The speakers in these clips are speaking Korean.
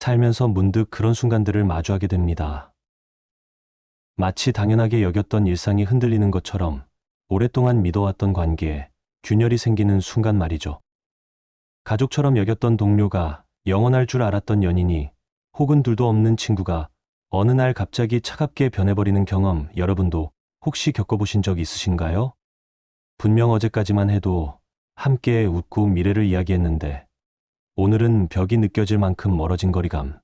살면서 문득 그런 순간들을 마주하게 됩니다. 마치 당연하게 여겼던 일상이 흔들리는 것처럼 오랫동안 믿어왔던 관계에 균열이 생기는 순간 말이죠. 가족처럼 여겼던 동료가, 영원할 줄 알았던 연인이, 혹은 둘도 없는 친구가 어느 날 갑자기 차갑게 변해버리는 경험, 여러분도 혹시 겪어보신 적 있으신가요? 분명 어제까지만 해도 함께 웃고 미래를 이야기했는데 오늘은 벽이 느껴질 만큼 멀어진 거리감.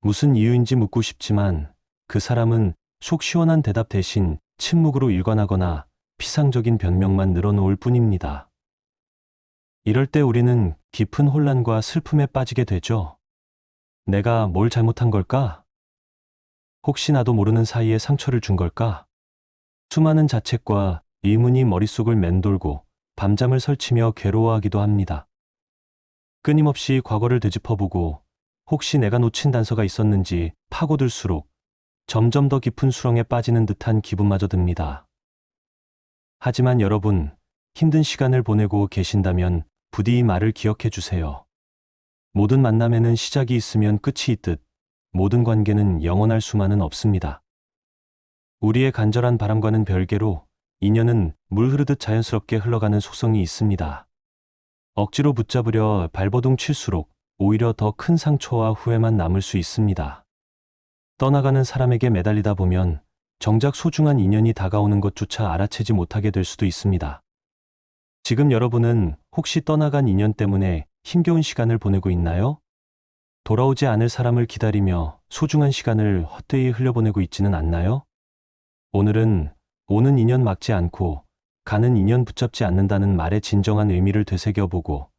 무슨 이유인지 묻고 싶지만 그 사람은 속 시원한 대답 대신 침묵으로 일관하거나 피상적인 변명만 늘어놓을 뿐입니다. 이럴 때 우리는 깊은 혼란과 슬픔에 빠지게 되죠. 내가 뭘 잘못한 걸까? 혹시 나도 모르는 사이에 상처를 준 걸까? 수많은 자책과 의문이 머릿속을 맴돌고 밤잠을 설치며 괴로워하기도 합니다. 끊임없이 과거를 되짚어보고 혹시 내가 놓친 단서가 있었는지 파고들수록 점점 더 깊은 수렁에 빠지는 듯한 기분마저 듭니다. 하지만 여러분, 힘든 시간을 보내고 계신다면 부디 이 말을 기억해 주세요. 모든 만남에는 시작이 있으면 끝이 있듯 모든 관계는 영원할 수만은 없습니다. 우리의 간절한 바람과는 별개로 인연은 물 흐르듯 자연스럽게 흘러가는 속성이 있습니다. 억지로 붙잡으려 발버둥 칠수록 오히려 더 큰 상처와 후회만 남을 수 있습니다. 떠나가는 사람에게 매달리다 보면 정작 소중한 인연이 다가오는 것조차 알아채지 못하게 될 수도 있습니다. 지금 여러분은 혹시 떠나간 인연 때문에 힘겨운 시간을 보내고 있나요? 돌아오지 않을 사람을 기다리며 소중한 시간을 헛되이 흘려보내고 있지는 않나요? 오늘은 오는 인연 막지 않고 가는 인연 붙잡지 않는다는 말의 진정한 의미를 되새겨보고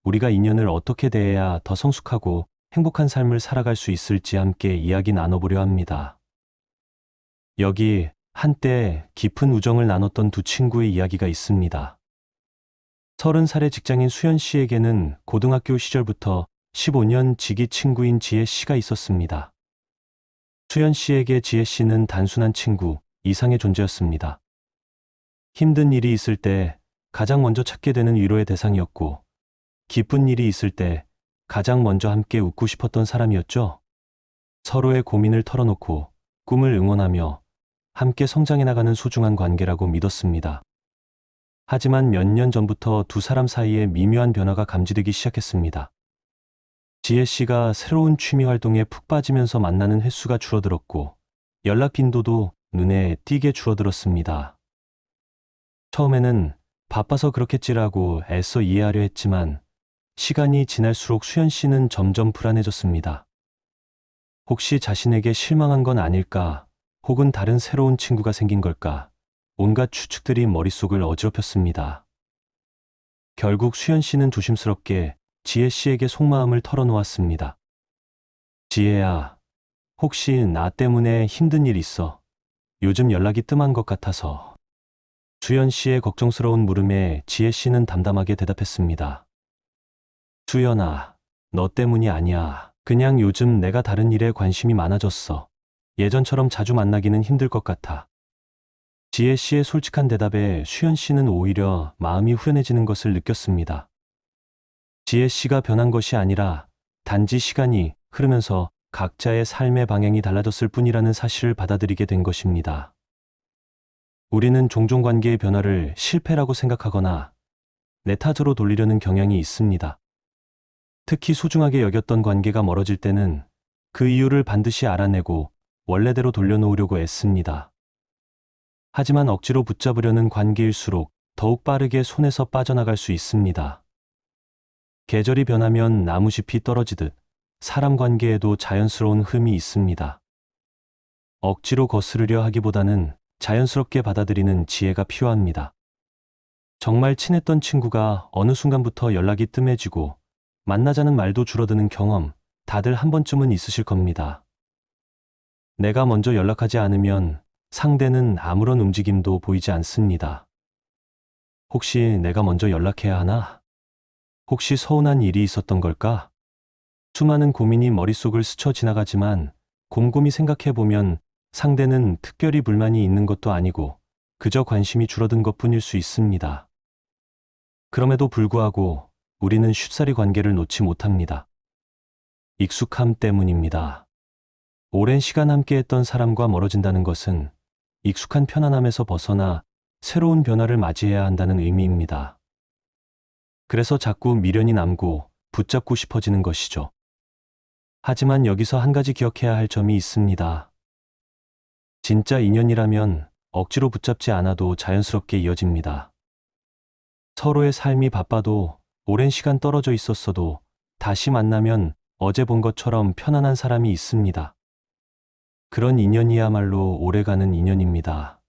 우리가 인연을 어떻게 대해야 더 성숙하고 행복한 삶을 살아갈 수 있을지 함께 이야기 나눠보려 합니다. 여기 한때 깊은 우정을 나눴던 두 친구의 이야기가 있습니다. 30살의 직장인 수연 씨에게는 고등학교 시절부터 15년 지기 친구인 지혜 씨가 있었습니다. 수연 씨에게 지혜 씨는 단순한 친구 이상의 존재였습니다. 힘든 일이 있을 때 가장 먼저 찾게 되는 위로의 대상이었고, 기쁜 일이 있을 때 가장 먼저 함께 웃고 싶었던 사람이었죠. 서로의 고민을 털어놓고 꿈을 응원하며 함께 성장해 나가는 소중한 관계라고 믿었습니다. 하지만 몇 년 전부터 두 사람 사이에 미묘한 변화가 감지되기 시작했습니다. 지혜 씨가 새로운 취미 활동에 푹 빠지면서 만나는 횟수가 줄어들었고, 연락 빈도도 눈에 띄게 줄어들었습니다. 처음에는 바빠서 그렇겠지라고 애써 이해하려 했지만 시간이 지날수록 수연 씨는 점점 불안해졌습니다. 혹시 자신에게 실망한 건 아닐까, 혹은 다른 새로운 친구가 생긴 걸까, 온갖 추측들이 머릿속을 어지럽혔습니다. 결국 수연 씨는 조심스럽게 지혜 씨에게 속마음을 털어놓았습니다. 지혜야, 혹시 나 때문에 힘든 일 있어? 요즘 연락이 뜸한 것 같아서. 수연 씨의 걱정스러운 물음에 지혜 씨는 담담하게 대답했습니다. 수연아, 너 때문이 아니야. 그냥 요즘 내가 다른 일에 관심이 많아졌어. 예전처럼 자주 만나기는 힘들 것 같아. 지혜 씨의 솔직한 대답에 수연 씨는 오히려 마음이 후련해지는 것을 느꼈습니다. 지혜 씨가 변한 것이 아니라 단지 시간이 흐르면서 각자의 삶의 방향이 달라졌을 뿐이라는 사실을 받아들이게 된 것입니다. 우리는 종종 관계의 변화를 실패라고 생각하거나 내 탓으로 돌리려는 경향이 있습니다. 특히 소중하게 여겼던 관계가 멀어질 때는 그 이유를 반드시 알아내고 원래대로 돌려놓으려고 애씁니다. 하지만 억지로 붙잡으려는 관계일수록 더욱 빠르게 손에서 빠져나갈 수 있습니다. 계절이 변하면 나무잎이 떨어지듯 사람 관계에도 자연스러운 흠이 있습니다. 억지로 거스르려 하기보다는 자연스럽게 받아들이는 지혜가 필요합니다. 정말 친했던 친구가 어느 순간부터 연락이 뜸해지고 만나자는 말도 줄어드는 경험, 다들 한 번쯤은 있으실 겁니다. 내가 먼저 연락하지 않으면 상대는 아무런 움직임도 보이지 않습니다. 혹시 내가 먼저 연락해야 하나? 혹시 서운한 일이 있었던 걸까? 수많은 고민이 머릿속을 스쳐 지나가지만 곰곰이 생각해보면 상대는 특별히 불만이 있는 것도 아니고 그저 관심이 줄어든 것뿐일 수 있습니다. 그럼에도 불구하고 우리는 쉽사리 관계를 놓지 못합니다. 익숙함 때문입니다. 오랜 시간 함께했던 사람과 멀어진다는 것은 익숙한 편안함에서 벗어나 새로운 변화를 맞이해야 한다는 의미입니다. 그래서 자꾸 미련이 남고 붙잡고 싶어지는 것이죠. 하지만 여기서 한 가지 기억해야 할 점이 있습니다. 진짜 인연이라면 억지로 붙잡지 않아도 자연스럽게 이어집니다. 서로의 삶이 바빠도 오랜 시간 떨어져 있었어도 다시 만나면 어제 본 것처럼 편안한 사람이 있습니다. 그런 인연이야말로 오래가는 인연입니다.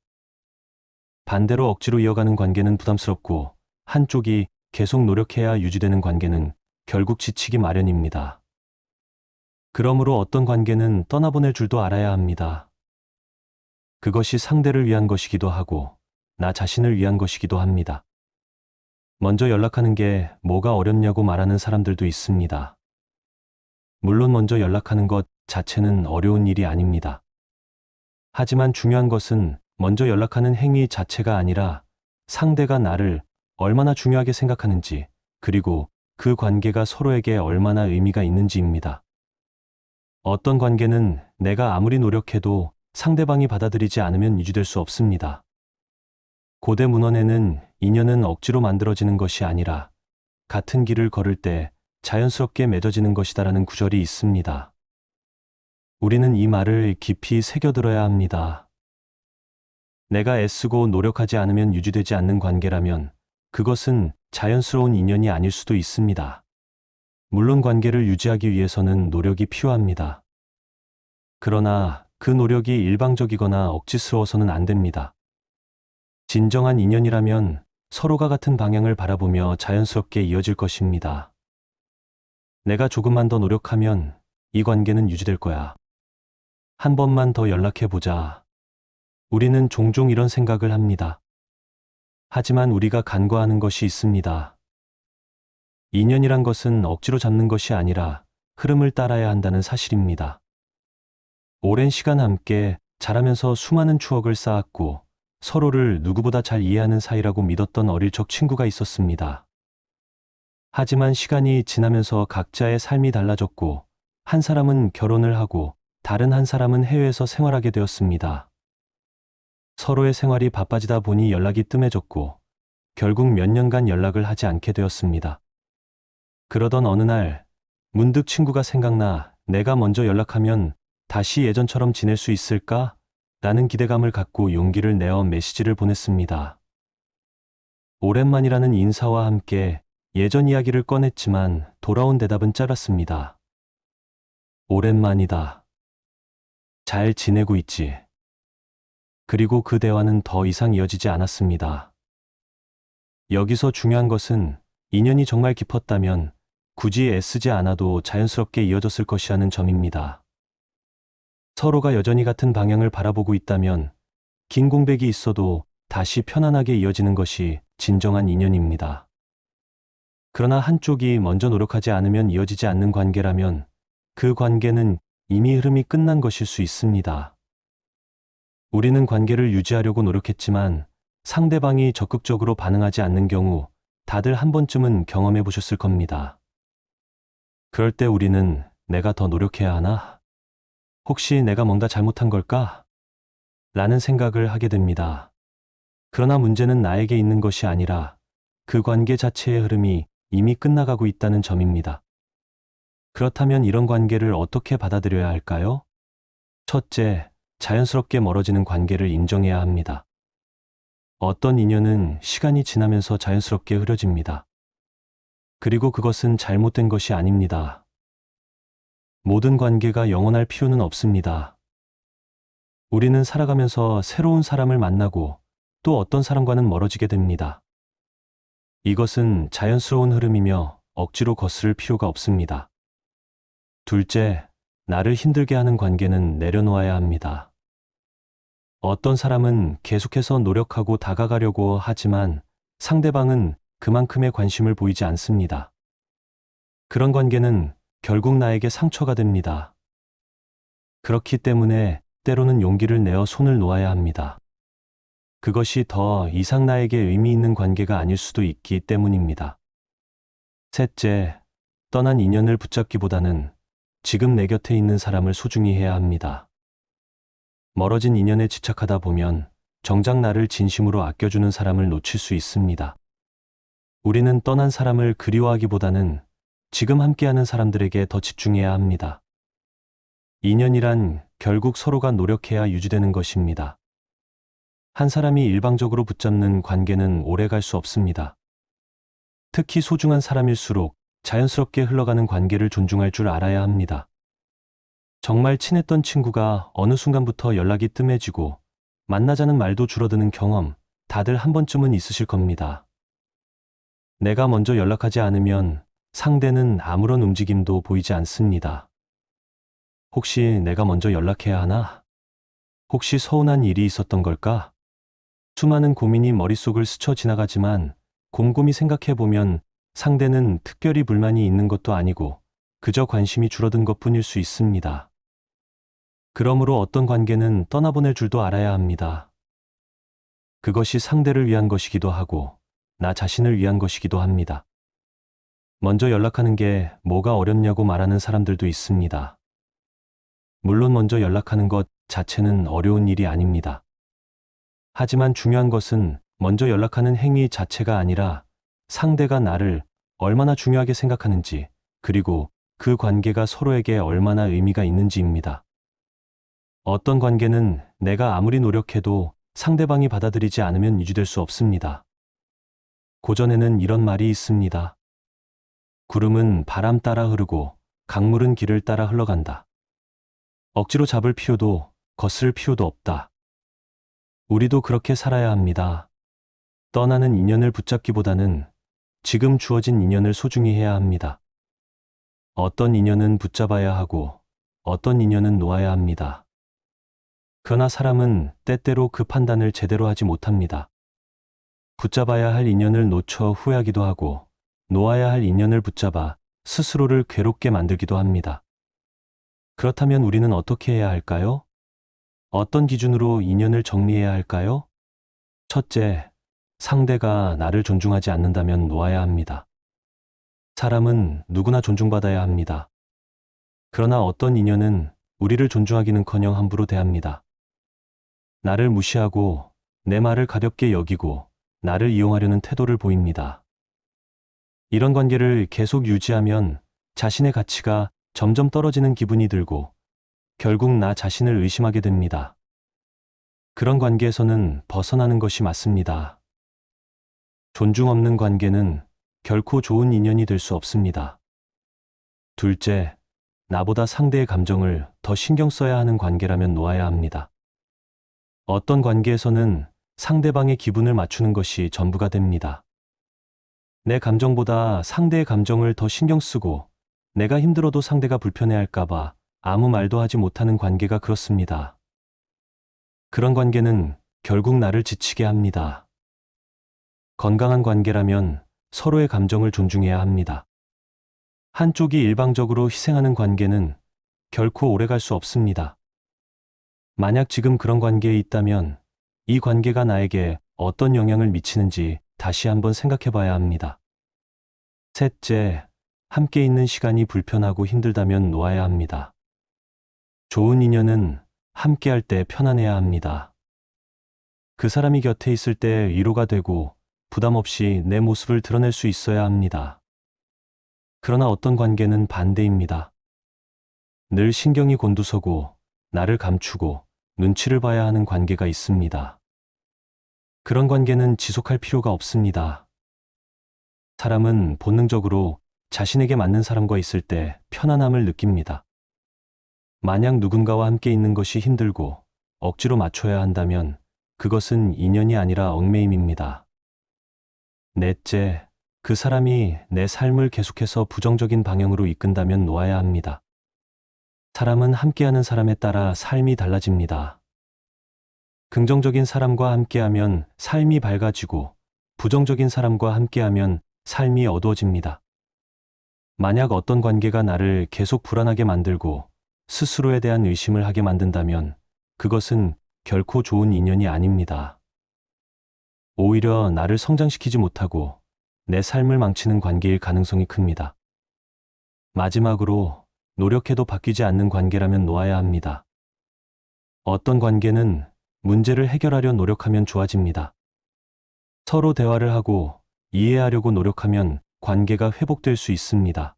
반대로 억지로 이어가는 관계는 부담스럽고 한쪽이 계속 노력해야 유지되는 관계는 결국 지치기 마련입니다. 그러므로 어떤 관계는 떠나보낼 줄도 알아야 합니다. 그것이 상대를 위한 것이기도 하고 나 자신을 위한 것이기도 합니다. 먼저 연락하는 게 뭐가 어렵냐고 말하는 사람들도 있습니다. 물론 먼저 연락하는 것 자체는 어려운 일이 아닙니다. 하지만 중요한 것은 먼저 연락하는 행위 자체가 아니라 상대가 나를 얼마나 중요하게 생각하는지, 그리고 그 관계가 서로에게 얼마나 의미가 있는지입니다. 어떤 관계는 내가 아무리 노력해도 상대방이 받아들이지 않으면 유지될 수 없습니다. 고대 문헌에는 인연은 억지로 만들어지는 것이 아니라 같은 길을 걸을 때 자연스럽게 맺어지는 것이다라는 구절이 있습니다. 우리는 이 말을 깊이 새겨들어야 합니다. 내가 애쓰고 노력하지 않으면 유지되지 않는 관계라면 그것은 자연스러운 인연이 아닐 수도 있습니다. 물론 관계를 유지하기 위해서는 노력이 필요합니다. 그러나 그 노력이 일방적이거나 억지스러워서는 안 됩니다. 진정한 인연이라면 서로가 같은 방향을 바라보며 자연스럽게 이어질 것입니다. 내가 조금만 더 노력하면 이 관계는 유지될 거야. 한 번만 더 연락해보자. 우리는 종종 이런 생각을 합니다. 하지만 우리가 간과하는 것이 있습니다. 인연이란 것은 억지로 잡는 것이 아니라 흐름을 따라야 한다는 사실입니다. 오랜 시간 함께 자라면서 수많은 추억을 쌓았고 서로를 누구보다 잘 이해하는 사이라고 믿었던 어릴 적 친구가 있었습니다. 하지만 시간이 지나면서 각자의 삶이 달라졌고 한 사람은 결혼을 하고 다른 한 사람은 해외에서 생활하게 되었습니다. 서로의 생활이 바빠지다 보니 연락이 뜸해졌고 결국 몇 년간 연락을 하지 않게 되었습니다. 그러던 어느 날 문득 친구가 생각나 내가 먼저 연락하면 다시 예전처럼 지낼 수 있을까? 라는 기대감을 갖고 용기를 내어 메시지를 보냈습니다. 오랜만이라는 인사와 함께 예전 이야기를 꺼냈지만 돌아온 대답은 짧았습니다. 오랜만이다. 잘 지내고 있지? 그리고 그 대화는 더 이상 이어지지 않았습니다. 여기서 중요한 것은 인연이 정말 깊었다면 굳이 애쓰지 않아도 자연스럽게 이어졌을 것이라는 점입니다. 서로가 여전히 같은 방향을 바라보고 있다면 긴 공백이 있어도 다시 편안하게 이어지는 것이 진정한 인연입니다. 그러나 한쪽이 먼저 노력하지 않으면 이어지지 않는 관계라면 그 관계는 이미 흐름이 끝난 것일 수 있습니다. 우리는 관계를 유지하려고 노력했지만 상대방이 적극적으로 반응하지 않는 경우 다들 한 번쯤은 경험해 보셨을 겁니다. 그럴 때 우리는 내가 더 노력해야 하나? 혹시 내가 뭔가 잘못한 걸까? 라는 생각을 하게 됩니다. 그러나 문제는 나에게 있는 것이 아니라 그 관계 자체의 흐름이 이미 끝나가고 있다는 점입니다. 그렇다면 이런 관계를 어떻게 받아들여야 할까요? 첫째, 자연스럽게 멀어지는 관계를 인정해야 합니다. 어떤 인연은 시간이 지나면서 자연스럽게 흐려집니다. 그리고 그것은 잘못된 것이 아닙니다. 모든 관계가 영원할 필요는 없습니다. 우리는 살아가면서 새로운 사람을 만나고 또 어떤 사람과는 멀어지게 됩니다. 이것은 자연스러운 흐름이며 억지로 거스를 필요가 없습니다. 둘째, 나를 힘들게 하는 관계는 내려놓아야 합니다. 어떤 사람은 계속해서 노력하고 다가가려고 하지만 상대방은 그만큼의 관심을 보이지 않습니다. 그런 관계는 결국 나에게 상처가 됩니다. 그렇기 때문에 때로는 용기를 내어 손을 놓아야 합니다. 그것이 더 이상 나에게 의미 있는 관계가 아닐 수도 있기 때문입니다. 셋째, 떠난 인연을 붙잡기보다는 지금 내 곁에 있는 사람을 소중히 해야 합니다. 멀어진 인연에 집착하다 보면 정작 나를 진심으로 아껴주는 사람을 놓칠 수 있습니다. 우리는 떠난 사람을 그리워하기보다는 지금 함께하는 사람들에게 더 집중해야 합니다. 인연이란 결국 서로가 노력해야 유지되는 것입니다. 한 사람이 일방적으로 붙잡는 관계는 오래 갈 수 없습니다. 특히 소중한 사람일수록 자연스럽게 흘러가는 관계를 존중할 줄 알아야 합니다. 정말 친했던 친구가 어느 순간부터 연락이 뜸해지고 만나자는 말도 줄어드는 경험, 다들 한 번쯤은 있으실 겁니다. 내가 먼저 연락하지 않으면 상대는 아무런 움직임도 보이지 않습니다. 혹시 내가 먼저 연락해야 하나? 혹시 서운한 일이 있었던 걸까? 수많은 고민이 머릿속을 스쳐 지나가지만 곰곰이 생각해보면 상대는 특별히 불만이 있는 것도 아니고 그저 관심이 줄어든 것뿐일 수 있습니다. 그러므로 어떤 관계는 떠나보낼 줄도 알아야 합니다. 그것이 상대를 위한 것이기도 하고 나 자신을 위한 것이기도 합니다. 먼저 연락하는 게 뭐가 어렵냐고 말하는 사람들도 있습니다. 물론 먼저 연락하는 것 자체는 어려운 일이 아닙니다. 하지만 중요한 것은 먼저 연락하는 행위 자체가 아니라 상대가 나를 얼마나 중요하게 생각하는지, 그리고 그 관계가 서로에게 얼마나 의미가 있는지입니다. 어떤 관계는 내가 아무리 노력해도 상대방이 받아들이지 않으면 유지될 수 없습니다. 고전에는 이런 말이 있습니다. 구름은 바람 따라 흐르고 강물은 길을 따라 흘러간다. 억지로 잡을 필요도 거스를 필요도 없다. 우리도 그렇게 살아야 합니다. 떠나는 인연을 붙잡기보다는 지금 주어진 인연을 소중히 해야 합니다. 어떤 인연은 붙잡아야 하고 어떤 인연은 놓아야 합니다. 그러나 사람은 때때로 그 판단을 제대로 하지 못합니다. 붙잡아야 할 인연을 놓쳐 후회하기도 하고 놓아야 할 인연을 붙잡아 스스로를 괴롭게 만들기도 합니다. 그렇다면 우리는 어떻게 해야 할까요? 어떤 기준으로 인연을 정리해야 할까요? 첫째, 상대가 나를 존중하지 않는다면 놓아야 합니다. 사람은 누구나 존중받아야 합니다. 그러나 어떤 인연은 우리를 존중하기는커녕 함부로 대합니다. 나를 무시하고 내 말을 가볍게 여기고 나를 이용하려는 태도를 보입니다. 이런 관계를 계속 유지하면 자신의 가치가 점점 떨어지는 기분이 들고 결국 나 자신을 의심하게 됩니다. 그런 관계에서는 벗어나는 것이 맞습니다. 존중 없는 관계는 결코 좋은 인연이 될 수 없습니다. 둘째, 나보다 상대의 감정을 더 신경 써야 하는 관계라면 놓아야 합니다. 어떤 관계에서는 상대방의 기분을 맞추는 것이 전부가 됩니다. 내 감정보다 상대의 감정을 더 신경 쓰고 내가 힘들어도 상대가 불편해할까봐 아무 말도 하지 못하는 관계가 그렇습니다. 그런 관계는 결국 나를 지치게 합니다. 건강한 관계라면 서로의 감정을 존중해야 합니다. 한쪽이 일방적으로 희생하는 관계는 결코 오래갈 수 없습니다. 만약 지금 그런 관계에 있다면 이 관계가 나에게 어떤 영향을 미치는지 다시 한번 생각해 봐야 합니다. 셋째, 함께 있는 시간이 불편하고 힘들다면 놓아야 합니다. 좋은 인연은 함께 할 때 편안해야 합니다. 그 사람이 곁에 있을 때 위로가 되고 부담 없이 내 모습을 드러낼 수 있어야 합니다. 그러나 어떤 관계는 반대입니다. 늘 신경이 곤두서고 나를 감추고 눈치를 봐야 하는 관계가 있습니다. 그런 관계는 지속할 필요가 없습니다. 사람은 본능적으로 자신에게 맞는 사람과 있을 때 편안함을 느낍니다. 만약 누군가와 함께 있는 것이 힘들고 억지로 맞춰야 한다면 그것은 인연이 아니라 얽매임입니다. 넷째, 그 사람이 내 삶을 계속해서 부정적인 방향으로 이끈다면 놓아야 합니다. 사람은 함께하는 사람에 따라 삶이 달라집니다. 긍정적인 사람과 함께하면 삶이 밝아지고 부정적인 사람과 함께하면 삶이 어두워집니다. 만약 어떤 관계가 나를 계속 불안하게 만들고 스스로에 대한 의심을 하게 만든다면 그것은 결코 좋은 인연이 아닙니다. 오히려 나를 성장시키지 못하고 내 삶을 망치는 관계일 가능성이 큽니다. 마지막으로 노력해도 바뀌지 않는 관계라면 놓아야 합니다. 어떤 관계는 문제를 해결하려 노력하면 좋아집니다. 서로 대화를 하고 이해하려고 노력하면 관계가 회복될 수 있습니다.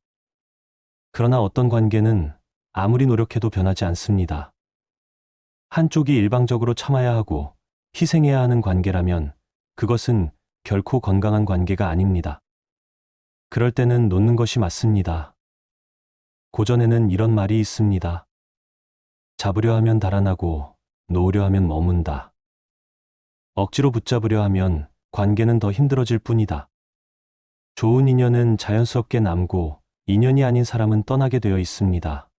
그러나 어떤 관계는 아무리 노력해도 변하지 않습니다. 한쪽이 일방적으로 참아야 하고 희생해야 하는 관계라면 그것은 결코 건강한 관계가 아닙니다. 그럴 때는 놓는 것이 맞습니다. 고전에는 이런 말이 있습니다. 잡으려 하면 달아나고 놓으려 하면 머문다. 억지로 붙잡으려 하면 관계는 더 힘들어질 뿐이다. 좋은 인연은 자연스럽게 남고 인연이 아닌 사람은 떠나게 되어 있습니다.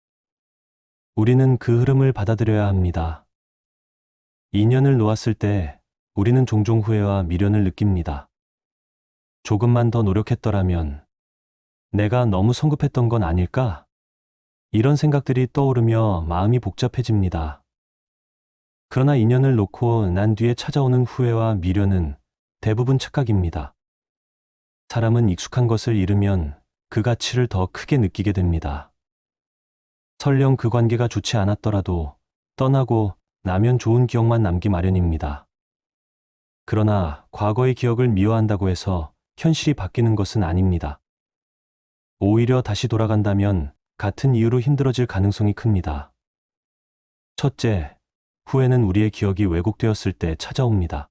우리는 그 흐름을 받아들여야 합니다. 인연을 놓았을 때 우리는 종종 후회와 미련을 느낍니다. 조금만 더 노력했더라면 내가 너무 성급했던 건 아닐까? 이런 생각들이 떠오르며 마음이 복잡해집니다. 그러나 인연을 놓고 난 뒤에 찾아오는 후회와 미련은 대부분 착각입니다. 사람은 익숙한 것을 잃으면 그 가치를 더 크게 느끼게 됩니다. 설령 그 관계가 좋지 않았더라도 떠나고 나면 좋은 기억만 남기 마련입니다. 그러나 과거의 기억을 미워한다고 해서 현실이 바뀌는 것은 아닙니다. 오히려 다시 돌아간다면 같은 이유로 힘들어질 가능성이 큽니다. 첫째, 후회는 우리의 기억이 왜곡되었을 때 찾아옵니다.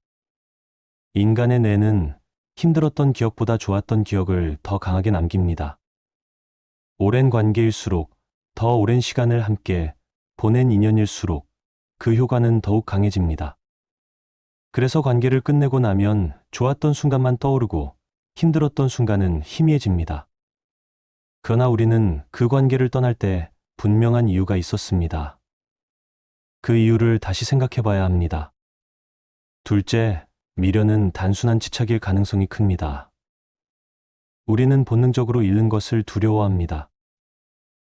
인간의 뇌는 힘들었던 기억보다 좋았던 기억을 더 강하게 남깁니다. 오랜 관계일수록, 더 오랜 시간을 함께 보낸 인연일수록 그 효과는 더욱 강해집니다. 그래서 관계를 끝내고 나면 좋았던 순간만 떠오르고 힘들었던 순간은 희미해집니다. 그러나 우리는 그 관계를 떠날 때 분명한 이유가 있었습니다. 그 이유를 다시 생각해 봐야 합니다. 둘째, 미련은 단순한 집착일 가능성이 큽니다. 우리는 본능적으로 잃는 것을 두려워합니다.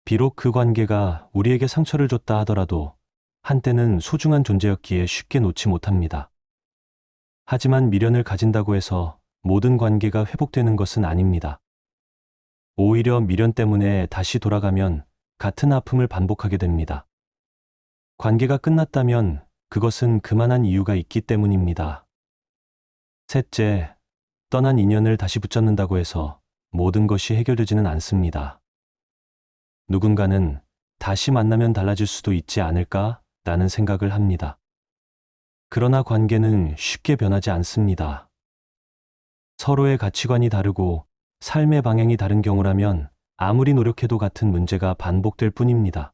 비록 그 관계가 우리에게 상처를 줬다 하더라도 한때는 소중한 존재였기에 쉽게 놓지 못합니다. 하지만 미련을 가진다고 해서 모든 관계가 회복되는 것은 아닙니다. 오히려 미련 때문에 다시 돌아가면 같은 아픔을 반복하게 됩니다. 관계가 끝났다면 그것은 그만한 이유가 있기 때문입니다. 셋째, 떠난 인연을 다시 붙잡는다고 해서 모든 것이 해결되지는 않습니다. 누군가는 다시 만나면 달라질 수도 있지 않을까? 라는 생각을 합니다. 그러나 관계는 쉽게 변하지 않습니다. 서로의 가치관이 다르고 삶의 방향이 다른 경우라면 아무리 노력해도 같은 문제가 반복될 뿐입니다.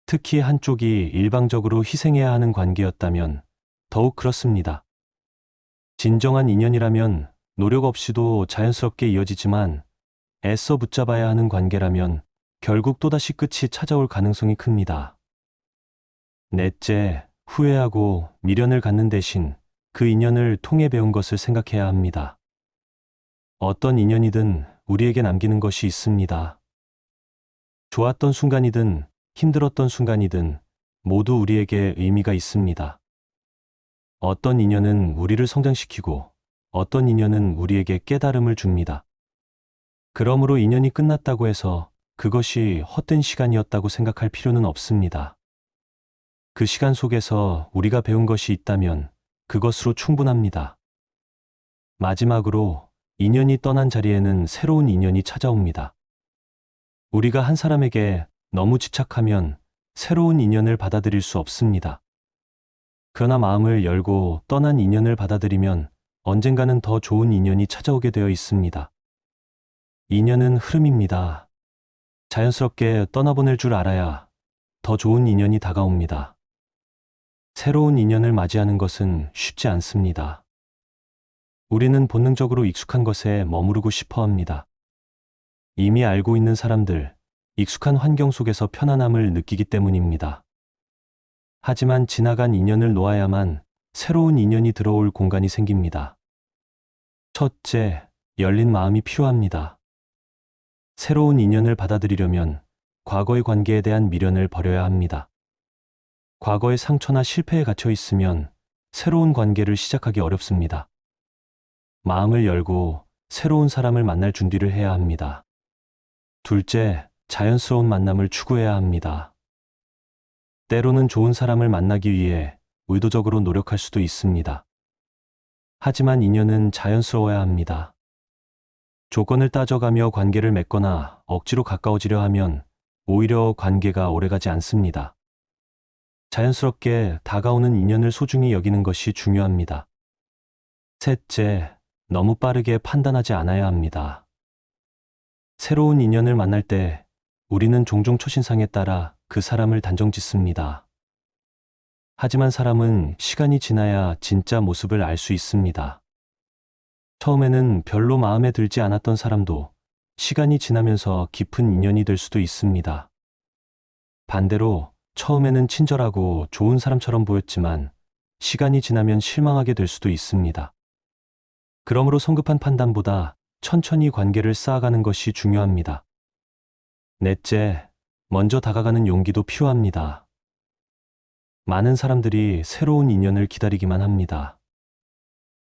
특히 한쪽이 일방적으로 희생해야 하는 관계였다면 더욱 그렇습니다. 진정한 인연이라면 노력 없이도 자연스럽게 이어지지만 애써 붙잡아야 하는 관계라면 결국 또다시 끝이 찾아올 가능성이 큽니다. 넷째, 후회하고 미련을 갖는 대신 그 인연을 통해 배운 것을 생각해야 합니다. 어떤 인연이든 우리에게 남기는 것이 있습니다. 좋았던 순간이든 힘들었던 순간이든 모두 우리에게 의미가 있습니다. 어떤 인연은 우리를 성장시키고 어떤 인연은 우리에게 깨달음을 줍니다. 그러므로 인연이 끝났다고 해서 그것이 헛된 시간이었다고 생각할 필요는 없습니다. 그 시간 속에서 우리가 배운 것이 있다면 그것으로 충분합니다. 마지막으로 인연이 떠난 자리에는 새로운 인연이 찾아옵니다. 우리가 한 사람에게 너무 집착하면 새로운 인연을 받아들일 수 없습니다. 그러나 마음을 열고 떠난 인연을 받아들이면 언젠가는 더 좋은 인연이 찾아오게 되어 있습니다. 인연은 흐름입니다. 자연스럽게 떠나보낼 줄 알아야 더 좋은 인연이 다가옵니다. 새로운 인연을 맞이하는 것은 쉽지 않습니다. 우리는 본능적으로 익숙한 것에 머무르고 싶어 합니다. 이미 알고 있는 사람들, 익숙한 환경 속에서 편안함을 느끼기 때문입니다. 하지만 지나간 인연을 놓아야만 새로운 인연이 들어올 공간이 생깁니다. 첫째, 열린 마음이 필요합니다. 새로운 인연을 받아들이려면 과거의 관계에 대한 미련을 버려야 합니다. 과거의 상처나 실패에 갇혀 있으면 새로운 관계를 시작하기 어렵습니다. 마음을 열고 새로운 사람을 만날 준비를 해야 합니다. 둘째, 자연스러운 만남을 추구해야 합니다. 때로는 좋은 사람을 만나기 위해 의도적으로 노력할 수도 있습니다. 하지만 인연은 자연스러워야 합니다. 조건을 따져가며 관계를 맺거나 억지로 가까워지려 하면 오히려 관계가 오래가지 않습니다. 자연스럽게 다가오는 인연을 소중히 여기는 것이 중요합니다. 셋째, 너무 빠르게 판단하지 않아야 합니다. 새로운 인연을 만날 때 우리는 종종 초신상에 따라 그 사람을 단정 짓습니다. 하지만 사람은 시간이 지나야 진짜 모습을 알 수 있습니다. 처음에는 별로 마음에 들지 않았던 사람도 시간이 지나면서 깊은 인연이 될 수도 있습니다. 반대로 처음에는 친절하고 좋은 사람처럼 보였지만 시간이 지나면 실망하게 될 수도 있습니다. 그러므로 성급한 판단보다 천천히 관계를 쌓아가는 것이 중요합니다. 넷째, 먼저 다가가는 용기도 필요합니다. 많은 사람들이 새로운 인연을 기다리기만 합니다.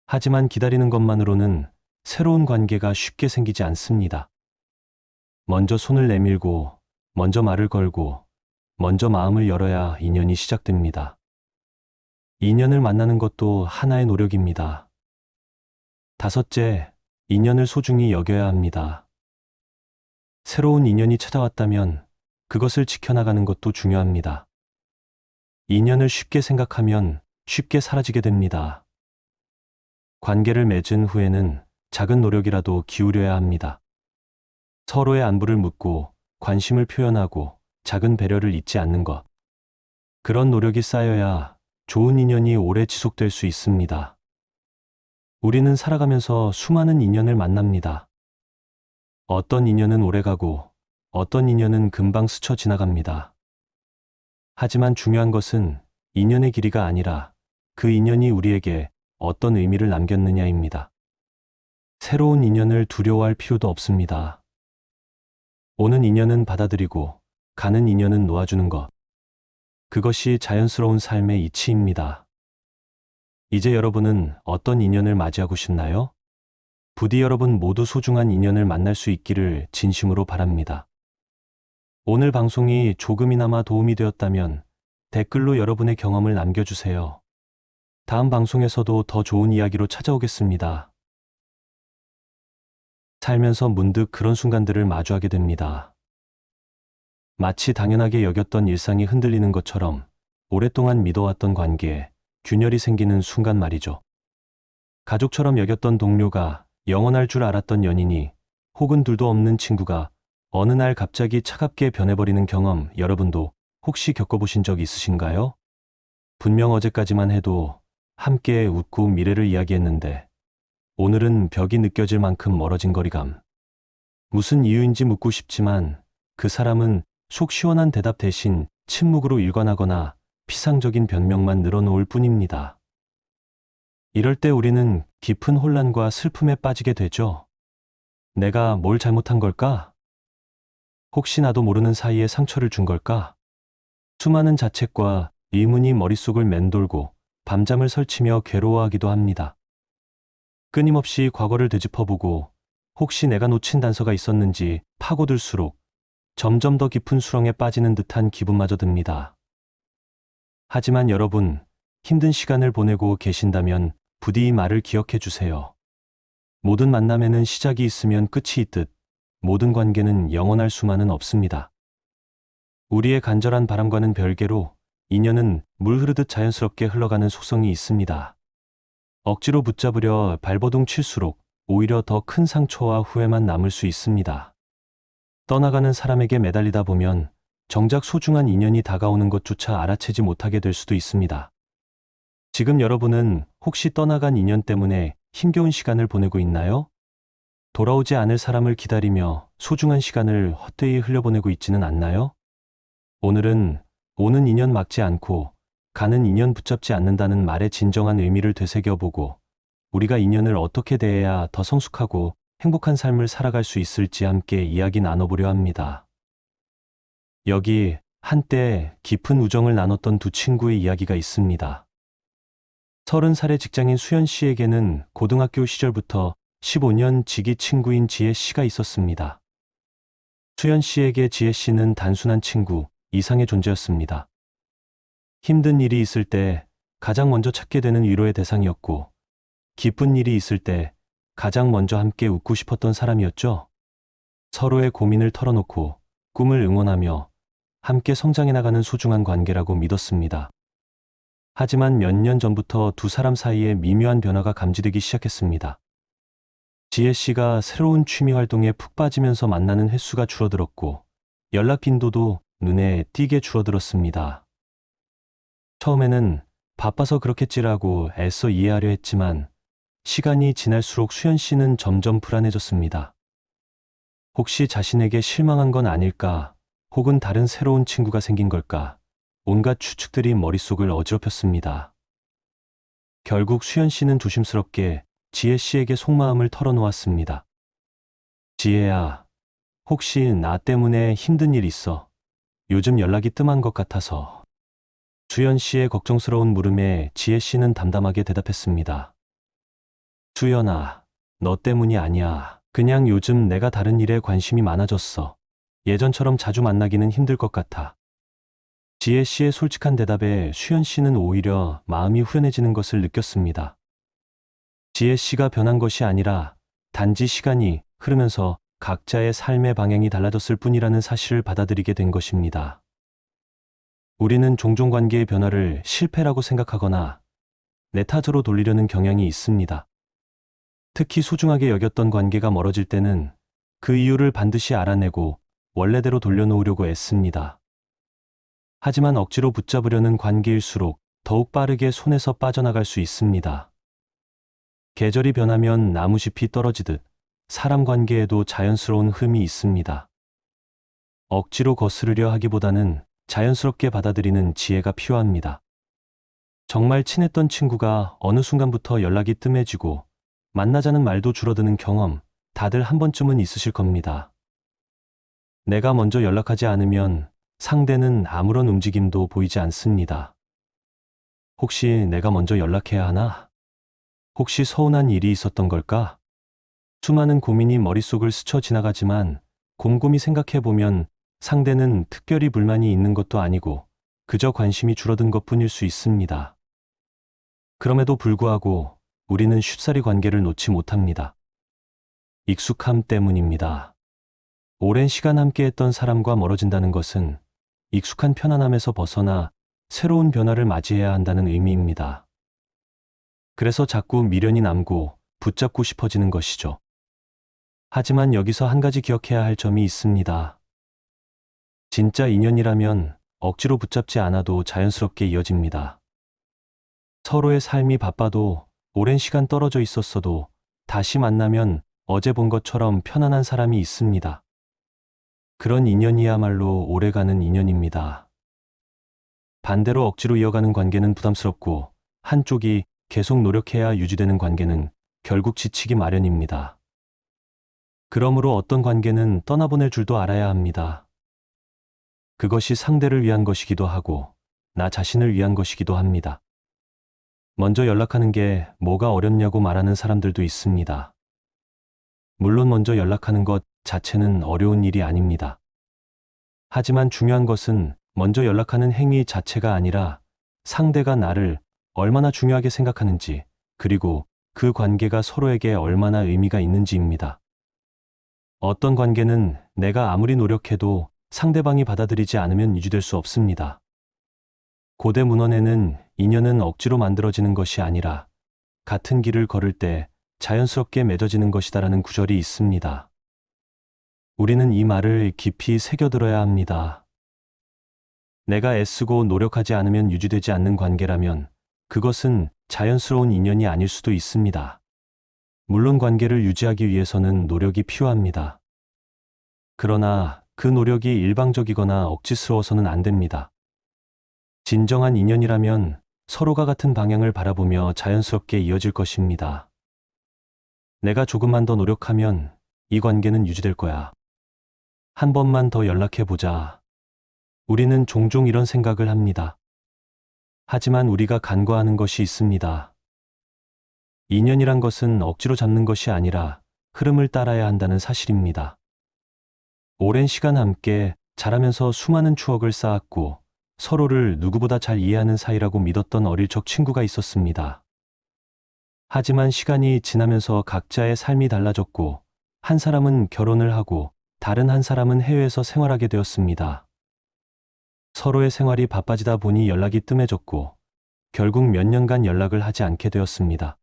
하지만 기다리는 것만으로는 새로운 관계가 쉽게 생기지 않습니다. 먼저 손을 내밀고, 먼저 말을 걸고, 먼저 마음을 열어야 인연이 시작됩니다. 인연을 만나는 것도 하나의 노력입니다. 다섯째, 인연을 소중히 여겨야 합니다. 새로운 인연이 찾아왔다면 그것을 지켜나가는 것도 중요합니다. 인연을 쉽게 생각하면 쉽게 사라지게 됩니다. 관계를 맺은 후에는 작은 노력이라도 기울여야 합니다. 서로의 안부를 묻고 관심을 표현하고 작은 배려를 잊지 않는 것. 그런 노력이 쌓여야 좋은 인연이 오래 지속될 수 있습니다. 우리는 살아가면서 수많은 인연을 만납니다. 어떤 인연은 오래가고 어떤 인연은 금방 스쳐 지나갑니다. 하지만 중요한 것은 인연의 길이가 아니라 그 인연이 우리에게 어떤 의미를 남겼느냐입니다. 새로운 인연을 두려워할 필요도 없습니다. 오는 인연은 받아들이고 가는 인연은 놓아주는 것. 그것이 자연스러운 삶의 이치입니다. 이제 여러분은 어떤 인연을 맞이하고 싶나요? 부디 여러분 모두 소중한 인연을 만날 수 있기를 진심으로 바랍니다. 오늘 방송이 조금이나마 도움이 되었다면 댓글로 여러분의 경험을 남겨주세요. 다음 방송에서도 더 좋은 이야기로 찾아오겠습니다. 살면서 문득 그런 순간들을 마주하게 됩니다. 마치 당연하게 여겼던 일상이 흔들리는 것처럼 오랫동안 믿어왔던 관계에 균열이 생기는 순간 말이죠. 가족처럼 여겼던 동료가 영원할 줄 알았던 연인이 혹은 둘도 없는 친구가 어느 날 갑자기 차갑게 변해버리는 경험 여러분도 혹시 겪어보신 적 있으신가요? 분명 어제까지만 해도 함께 웃고 미래를 이야기했는데 오늘은 벽이 느껴질 만큼 멀어진 거리감. 무슨 이유인지 묻고 싶지만 그 사람은 속 시원한 대답 대신 침묵으로 일관하거나 피상적인 변명만 늘어놓을 뿐입니다. 이럴 때 우리는 깊은 혼란과 슬픔에 빠지게 되죠. 내가 뭘 잘못한 걸까? 혹시 나도 모르는 사이에 상처를 준 걸까? 수많은 자책과 의문이 머릿속을 맴돌고 밤잠을 설치며 괴로워하기도 합니다. 끊임없이 과거를 되짚어보고 혹시 내가 놓친 단서가 있었는지 파고들수록 점점 더 깊은 수렁에 빠지는 듯한 기분마저 듭니다. 하지만 여러분, 힘든 시간을 보내고 계신다면 부디 이 말을 기억해 주세요. 모든 만남에는 시작이 있으면 끝이 있듯 모든 관계는 영원할 수만은 없습니다. 우리의 간절한 바람과는 별개로 인연은 물 흐르듯 자연스럽게 흘러가는 속성이 있습니다. 억지로 붙잡으려 발버둥 칠수록 오히려 더 큰 상처와 후회만 남을 수 있습니다. 떠나가는 사람에게 매달리다 보면 정작 소중한 인연이 다가오는 것조차 알아채지 못하게 될 수도 있습니다. 지금 여러분은 혹시 떠나간 인연 때문에 힘겨운 시간을 보내고 있나요? 돌아오지 않을 사람을 기다리며 소중한 시간을 헛되이 흘려보내고 있지는 않나요? 오늘은 오는 인연 막지 않고 가는 인연 붙잡지 않는다는 말의 진정한 의미를 되새겨보고 우리가 인연을 어떻게 대해야 더 성숙하고 행복한 삶을 살아갈 수 있을지 함께 이야기 나눠보려 합니다. 여기 한때 깊은 우정을 나눴던 두 친구의 이야기가 있습니다. 30살의 직장인 수연 씨에게는 고등학교 시절부터 15년 지기 친구인 지혜 씨가 있었습니다. 수연 씨에게 지혜 씨는 단순한 친구 이상의 존재였습니다. 힘든 일이 있을 때 가장 먼저 찾게 되는 위로의 대상이었고, 기쁜 일이 있을 때 가장 먼저 함께 웃고 싶었던 사람이었죠. 서로의 고민을 털어놓고 꿈을 응원하며 함께 성장해 나가는 소중한 관계라고 믿었습니다. 하지만 몇 년 전부터 두 사람 사이에 미묘한 변화가 감지되기 시작했습니다. 지혜 씨가 새로운 취미 활동에 푹 빠지면서 만나는 횟수가 줄어들었고, 연락 빈도도 눈에 띄게 줄어들었습니다. 처음에는 바빠서 그렇겠지라고 애써 이해하려 했지만, 시간이 지날수록 수연 씨는 점점 불안해졌습니다. 혹시 자신에게 실망한 건 아닐까, 혹은 다른 새로운 친구가 생긴 걸까, 온갖 추측들이 머릿속을 어지럽혔습니다. 결국 수연 씨는 조심스럽게 지혜 씨에게 속마음을 털어놓았습니다. 지혜야, 혹시 나 때문에 힘든 일 있어? 요즘 연락이 뜸한 것 같아서. 수연 씨의 걱정스러운 물음에 지혜 씨는 담담하게 대답했습니다. 수연아, 너 때문이 아니야. 그냥 요즘 내가 다른 일에 관심이 많아졌어. 예전처럼 자주 만나기는 힘들 것 같아. 지혜 씨의 솔직한 대답에 수연 씨는 오히려 마음이 후련해지는 것을 느꼈습니다. 지혜 씨가 변한 것이 아니라 단지 시간이 흐르면서 각자의 삶의 방향이 달라졌을 뿐이라는 사실을 받아들이게 된 것입니다. 우리는 종종 관계의 변화를 실패라고 생각하거나 내 탓으로 돌리려는 경향이 있습니다. 특히 소중하게 여겼던 관계가 멀어질 때는 그 이유를 반드시 알아내고 원래대로 돌려놓으려고 애씁니다. 하지만 억지로 붙잡으려는 관계일수록 더욱 빠르게 손에서 빠져나갈 수 있습니다. 계절이 변하면 나무잎이 떨어지듯 사람 관계에도 자연스러운 흐름이 있습니다. 억지로 거스르려 하기보다는 자연스럽게 받아들이는 지혜가 필요합니다. 정말 친했던 친구가 어느 순간부터 연락이 뜸해지고 만나자는 말도 줄어드는 경험, 다들 한 번쯤은 있으실 겁니다. 내가 먼저 연락하지 않으면 상대는 아무런 움직임도 보이지 않습니다. 혹시 내가 먼저 연락해야 하나? 혹시 서운한 일이 있었던 걸까? 수많은 고민이 머릿속을 스쳐 지나가지만 곰곰이 생각해보면 상대는 특별히 불만이 있는 것도 아니고 그저 관심이 줄어든 것뿐일 수 있습니다. 그럼에도 불구하고 우리는 쉽사리 관계를 놓지 못합니다. 익숙함 때문입니다. 오랜 시간 함께했던 사람과 멀어진다는 것은 익숙한 편안함에서 벗어나 새로운 변화를 맞이해야 한다는 의미입니다. 그래서 자꾸 미련이 남고 붙잡고 싶어지는 것이죠. 하지만 여기서 한 가지 기억해야 할 점이 있습니다. 진짜 인연이라면 억지로 붙잡지 않아도 자연스럽게 이어집니다. 서로의 삶이 바빠도 오랜 시간 떨어져 있었어도 다시 만나면 어제 본 것처럼 편안한 사람이 있습니다. 그런 인연이야말로 오래가는 인연입니다. 반대로 억지로 이어가는 관계는 부담스럽고 한쪽이 계속 노력해야 유지되는 관계는 결국 지치기 마련입니다. 그러므로 어떤 관계는 떠나보낼 줄도 알아야 합니다. 그것이 상대를 위한 것이기도 하고 나 자신을 위한 것이기도 합니다. 먼저 연락하는 게 뭐가 어렵냐고 말하는 사람들도 있습니다. 물론 먼저 연락하는 것 자체는 어려운 일이 아닙니다. 하지만 중요한 것은 먼저 연락하는 행위 자체가 아니라 상대가 나를 얼마나 중요하게 생각하는지, 그리고 그 관계가 서로에게 얼마나 의미가 있는지입니다. 어떤 관계는 내가 아무리 노력해도 상대방이 받아들이지 않으면 유지될 수 없습니다. 고대 문헌에는 인연은 억지로 만들어지는 것이 아니라 같은 길을 걸을 때 자연스럽게 맺어지는 것이다라는 구절이 있습니다. 우리는 이 말을 깊이 새겨들어야 합니다. 내가 애쓰고 노력하지 않으면 유지되지 않는 관계라면 그것은 자연스러운 인연이 아닐 수도 있습니다. 물론 관계를 유지하기 위해서는 노력이 필요합니다. 그러나 그 노력이 일방적이거나 억지스러워서는 안 됩니다. 진정한 인연이라면 서로가 같은 방향을 바라보며 자연스럽게 이어질 것입니다. 내가 조금만 더 노력하면 이 관계는 유지될 거야. 한 번만 더 연락해보자. 우리는 종종 이런 생각을 합니다. 하지만 우리가 간과하는 것이 있습니다. 인연이란 것은 억지로 잡는 것이 아니라 흐름을 따라야 한다는 사실입니다. 오랜 시간 함께 자라면서 수많은 추억을 쌓았고 서로를 누구보다 잘 이해하는 사이라고 믿었던 어릴 적 친구가 있었습니다. 하지만 시간이 지나면서 각자의 삶이 달라졌고 한 사람은 결혼을 하고 다른 한 사람은 해외에서 생활하게 되었습니다. 서로의 생활이 바빠지다 보니 연락이 뜸해졌고 결국 몇 년간 연락을 하지 않게 되었습니다.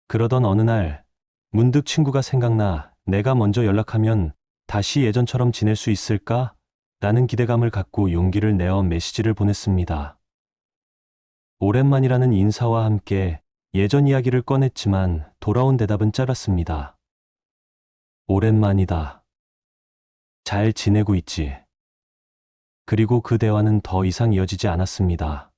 그러던 어느 날 문득 친구가 생각나 내가 먼저 연락하면 다시 예전처럼 지낼 수 있을까? 라는 기대감을 갖고 용기를 내어 메시지를 보냈습니다. 오랜만이라는 인사와 함께 예전 이야기를 꺼냈지만 돌아온 대답은 짧았습니다. 오랜만이다. 잘 지내고 있지? 그리고 그 대화는 더 이상 이어지지 않았습니다.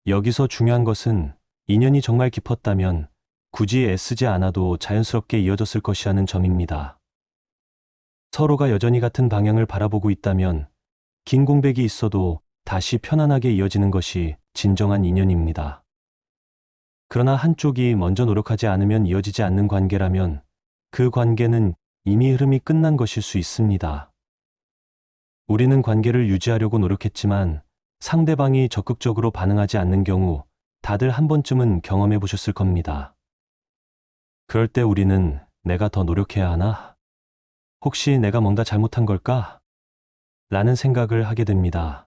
여기서 중요한 것은 인연이 정말 깊었다면 굳이 애쓰지 않아도 자연스럽게 이어졌을 것이라는 점입니다. 서로가 여전히 같은 방향을 바라보고 있다면 긴 공백이 있어도 다시 편안하게 이어지는 것이 진정한 인연입니다. 그러나 한쪽이 먼저 노력하지 않으면 이어지지 않는 관계라면 그 관계는 이미 흐름이 끝난 것일 수 있습니다. 우리는 관계를 유지하려고 노력했지만 상대방이 적극적으로 반응하지 않는 경우 다들 한 번쯤은 경험해 보셨을 겁니다. 그럴 때 우리는 내가 더 노력해야 하나? 혹시 내가 뭔가 잘못한 걸까? 라는 생각을 하게 됩니다.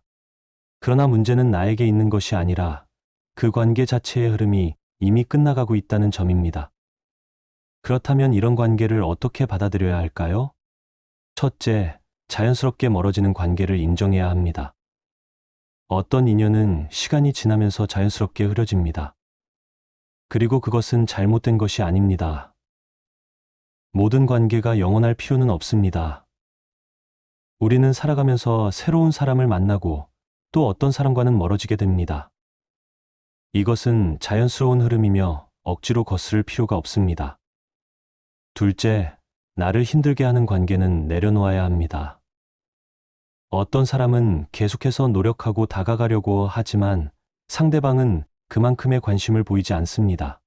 그러나 문제는 나에게 있는 것이 아니라 그 관계 자체의 흐름이 이미 끝나가고 있다는 점입니다. 그렇다면 이런 관계를 어떻게 받아들여야 할까요? 첫째, 자연스럽게 멀어지는 관계를 인정해야 합니다. 어떤 인연은 시간이 지나면서 자연스럽게 흐려집니다. 그리고 그것은 잘못된 것이 아닙니다. 모든 관계가 영원할 필요는 없습니다. 우리는 살아가면서 새로운 사람을 만나고 또 어떤 사람과는 멀어지게 됩니다. 이것은 자연스러운 흐름이며 억지로 거스를 필요가 없습니다. 둘째, 나를 힘들게 하는 관계는 내려놓아야 합니다. 어떤 사람은 계속해서 노력하고 다가가려고 하지만 상대방은 그만큼의 관심을 보이지 않습니다.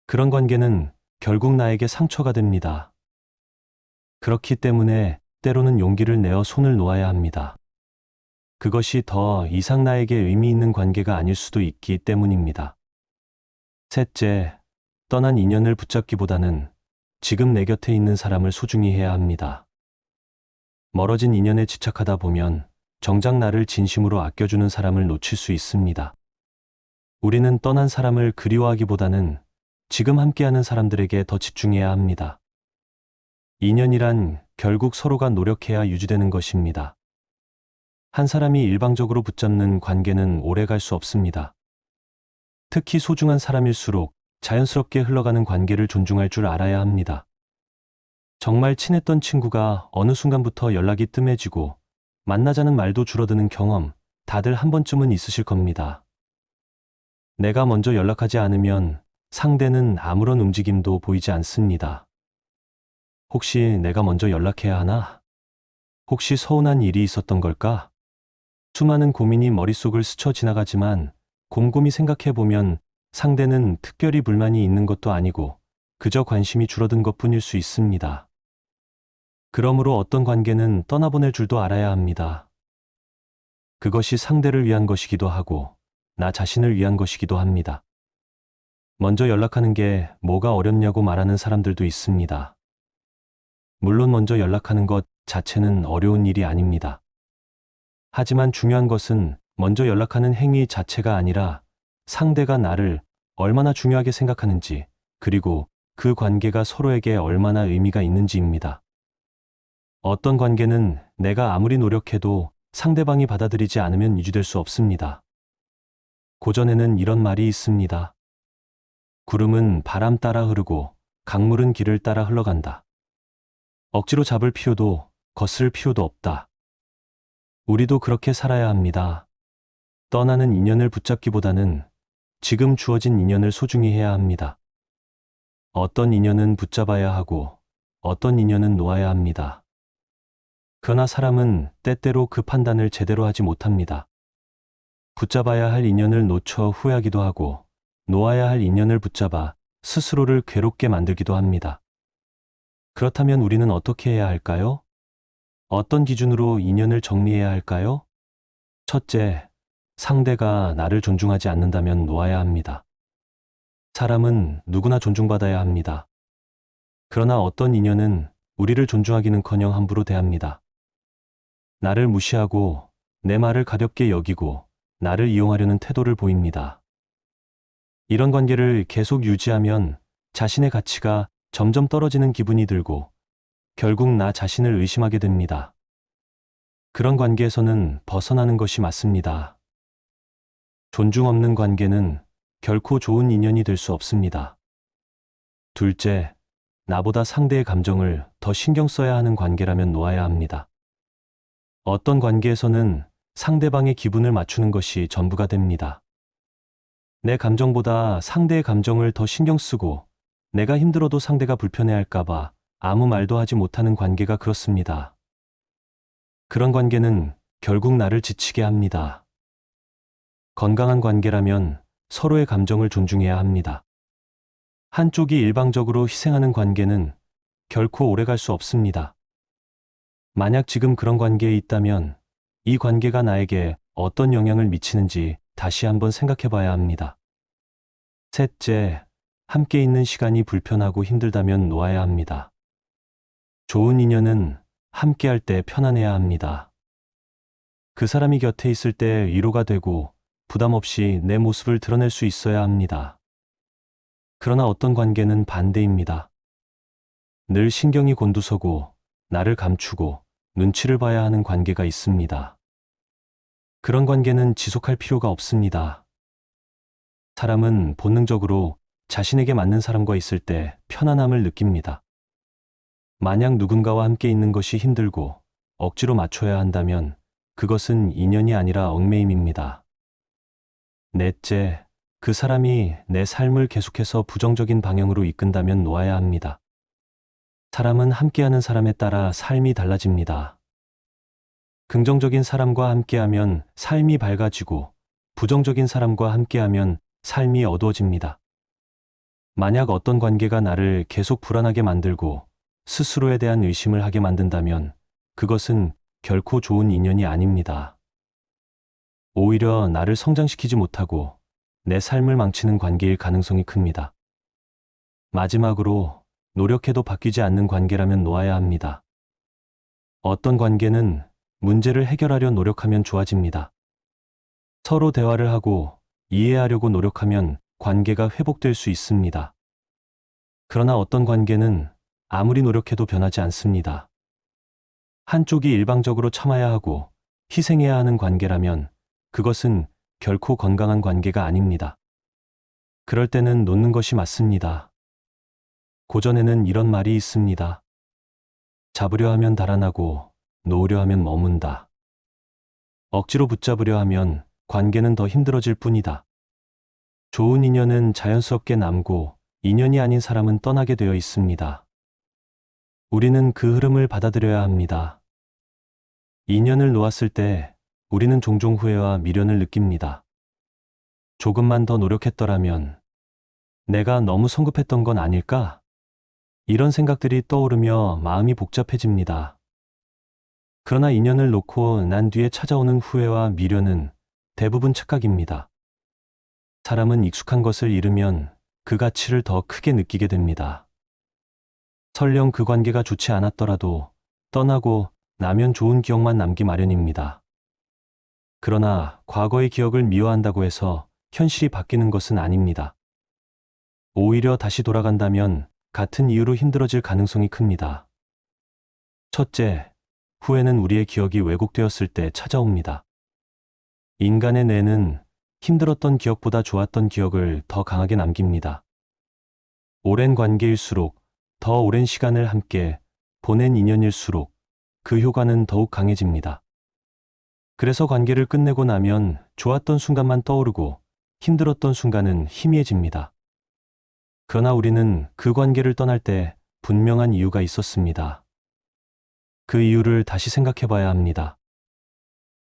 그런 관계는 결국 나에게 상처가 됩니다. 그렇기 때문에 때로는 용기를 내어 손을 놓아야 합니다. 그것이 더 이상 나에게 의미 있는 관계가 아닐 수도 있기 때문입니다. 셋째, 떠난 인연을 붙잡기보다는 지금 내 곁에 있는 사람을 소중히 해야 합니다. 멀어진 인연에 집착하다 보면 정작 나를 진심으로 아껴주는 사람을 놓칠 수 있습니다. 우리는 떠난 사람을 그리워하기보다는 지금 함께하는 사람들에게 더 집중해야 합니다. 인연이란 결국 서로가 노력해야 유지되는 것입니다. 한 사람이 일방적으로 붙잡는 관계는 오래 갈 수 없습니다. 특히 소중한 사람일수록 자연스럽게 흘러가는 관계를 존중할 줄 알아야 합니다. 정말 친했던 친구가 어느 순간부터 연락이 뜸해지고 만나자는 말도 줄어드는 경험 다들 한 번쯤은 있으실 겁니다. 내가 먼저 연락하지 않으면 상대는 아무런 움직임도 보이지 않습니다. 혹시 내가 먼저 연락해야 하나? 혹시 서운한 일이 있었던 걸까? 수많은 고민이 머릿속을 스쳐 지나가지만 곰곰이 생각해보면 상대는 특별히 불만이 있는 것도 아니고 그저 관심이 줄어든 것뿐일 수 있습니다. 그러므로 어떤 관계는 떠나보낼 줄도 알아야 합니다. 그것이 상대를 위한 것이기도 하고 나 자신을 위한 것이기도 합니다. 먼저 연락하는 게 뭐가 어렵냐고 말하는 사람들도 있습니다. 물론 먼저 연락하는 것 자체는 어려운 일이 아닙니다. 하지만 중요한 것은 먼저 연락하는 행위 자체가 아니라 상대가 나를 얼마나 중요하게 생각하는지, 그리고 그 관계가 서로에게 얼마나 의미가 있는지입니다. 어떤 관계는 내가 아무리 노력해도 상대방이 받아들이지 않으면 유지될 수 없습니다. 고전에는 이런 말이 있습니다. 구름은 바람 따라 흐르고 강물은 길을 따라 흘러간다. 억지로 잡을 필요도 거스를 필요도 없다. 우리도 그렇게 살아야 합니다. 떠나는 인연을 붙잡기보다는 지금 주어진 인연을 소중히 해야 합니다. 어떤 인연은 붙잡아야 하고 어떤 인연은 놓아야 합니다. 그러나 사람은 때때로 그 판단을 제대로 하지 못합니다. 붙잡아야 할 인연을 놓쳐 후회하기도 하고 놓아야 할 인연을 붙잡아 스스로를 괴롭게 만들기도 합니다. 그렇다면 우리는 어떻게 해야 할까요? 어떤 기준으로 인연을 정리해야 할까요? 첫째, 상대가 나를 존중하지 않는다면 놓아야 합니다. 사람은 누구나 존중받아야 합니다. 그러나 어떤 인연은 우리를 존중하기는커녕 함부로 대합니다. 나를 무시하고 내 말을 가볍게 여기고 나를 이용하려는 태도를 보입니다. 이런 관계를 계속 유지하면 자신의 가치가 점점 떨어지는 기분이 들고 결국 나 자신을 의심하게 됩니다. 그런 관계에서는 벗어나는 것이 맞습니다. 존중 없는 관계는 결코 좋은 인연이 될 수 없습니다. 둘째, 나보다 상대의 감정을 더 신경 써야 하는 관계라면 놓아야 합니다. 어떤 관계에서는 상대방의 기분을 맞추는 것이 전부가 됩니다. 내 감정보다 상대의 감정을 더 신경 쓰고 내가 힘들어도 상대가 불편해할까봐 아무 말도 하지 못하는 관계가 그렇습니다. 그런 관계는 결국 나를 지치게 합니다. 건강한 관계라면 서로의 감정을 존중해야 합니다. 한쪽이 일방적으로 희생하는 관계는 결코 오래갈 수 없습니다. 만약 지금 그런 관계에 있다면 이 관계가 나에게 어떤 영향을 미치는지 다시 한번 생각해 봐야 합니다. 셋째, 함께 있는 시간이 불편하고 힘들다면 놓아야 합니다. 좋은 인연은 함께 할 때 편안해야 합니다. 그 사람이 곁에 있을 때 위로가 되고 부담 없이 내 모습을 드러낼 수 있어야 합니다. 그러나 어떤 관계는 반대입니다. 늘 신경이 곤두서고 나를 감추고 눈치를 봐야 하는 관계가 있습니다. 그런 관계는 지속할 필요가 없습니다. 사람은 본능적으로 자신에게 맞는 사람과 있을 때 편안함을 느낍니다. 만약 누군가와 함께 있는 것이 힘들고 억지로 맞춰야 한다면 그것은 인연이 아니라 얽매임입니다. 넷째, 그 사람이 내 삶을 계속해서 부정적인 방향으로 이끈다면 놓아야 합니다. 사람은 함께하는 사람에 따라 삶이 달라집니다. 긍정적인 사람과 함께하면 삶이 밝아지고 부정적인 사람과 함께하면 삶이 어두워집니다. 만약 어떤 관계가 나를 계속 불안하게 만들고 스스로에 대한 의심을 하게 만든다면 그것은 결코 좋은 인연이 아닙니다. 오히려 나를 성장시키지 못하고 내 삶을 망치는 관계일 가능성이 큽니다. 마지막으로 노력해도 바뀌지 않는 관계라면 놓아야 합니다. 어떤 관계는 문제를 해결하려 노력하면 좋아집니다. 서로 대화를 하고 이해하려고 노력하면 관계가 회복될 수 있습니다. 그러나 어떤 관계는 아무리 노력해도 변하지 않습니다. 한쪽이 일방적으로 참아야 하고 희생해야 하는 관계라면 그것은 결코 건강한 관계가 아닙니다. 그럴 때는 놓는 것이 맞습니다. 고전에는 이런 말이 있습니다. 잡으려 하면 달아나고 놓으려 하면 머문다. 억지로 붙잡으려 하면 관계는 더 힘들어질 뿐이다. 좋은 인연은 자연스럽게 남고 인연이 아닌 사람은 떠나게 되어 있습니다. 우리는 그 흐름을 받아들여야 합니다. 인연을 놓았을 때 우리는 종종 후회와 미련을 느낍니다. 조금만 더 노력했더라면 내가 너무 성급했던 건 아닐까? 이런 생각들이 떠오르며 마음이 복잡해집니다. 그러나 인연을 놓고 난 뒤에 찾아오는 후회와 미련은 대부분 착각입니다. 사람은 익숙한 것을 잃으면 그 가치를 더 크게 느끼게 됩니다. 설령 그 관계가 좋지 않았더라도 떠나고 나면 좋은 기억만 남기 마련입니다. 그러나 과거의 기억을 미워한다고 해서 현실이 바뀌는 것은 아닙니다. 오히려 다시 돌아간다면 같은 이유로 힘들어질 가능성이 큽니다. 첫째, 후회는 우리의 기억이 왜곡되었을 때 찾아옵니다. 인간의 뇌는 힘들었던 기억보다 좋았던 기억을 더 강하게 남깁니다. 오랜 관계일수록 더 오랜 시간을 함께 보낸 인연일수록 그 효과는 더욱 강해집니다. 그래서 관계를 끝내고 나면 좋았던 순간만 떠오르고 힘들었던 순간은 희미해집니다. 그러나 우리는 그 관계를 떠날 때 분명한 이유가 있었습니다. 그 이유를 다시 생각해 봐야 합니다.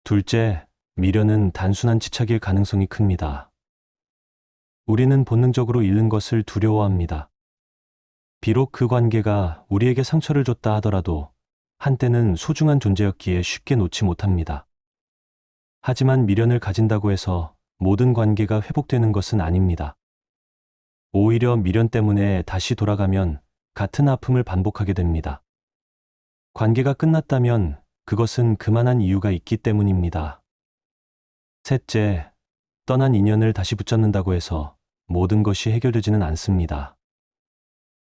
둘째, 미련은 단순한 집착일 가능성이 큽니다. 우리는 본능적으로 잃는 것을 두려워합니다. 비록 그 관계가 우리에게 상처를 줬다 하더라도 한때는 소중한 존재였기에 쉽게 놓지 못합니다. 하지만 미련을 가진다고 해서 모든 관계가 회복되는 것은 아닙니다. 오히려 미련 때문에 다시 돌아가면 같은 아픔을 반복하게 됩니다. 관계가 끝났다면 그것은 그만한 이유가 있기 때문입니다. 셋째, 떠난 인연을 다시 붙잡는다고 해서 모든 것이 해결되지는 않습니다.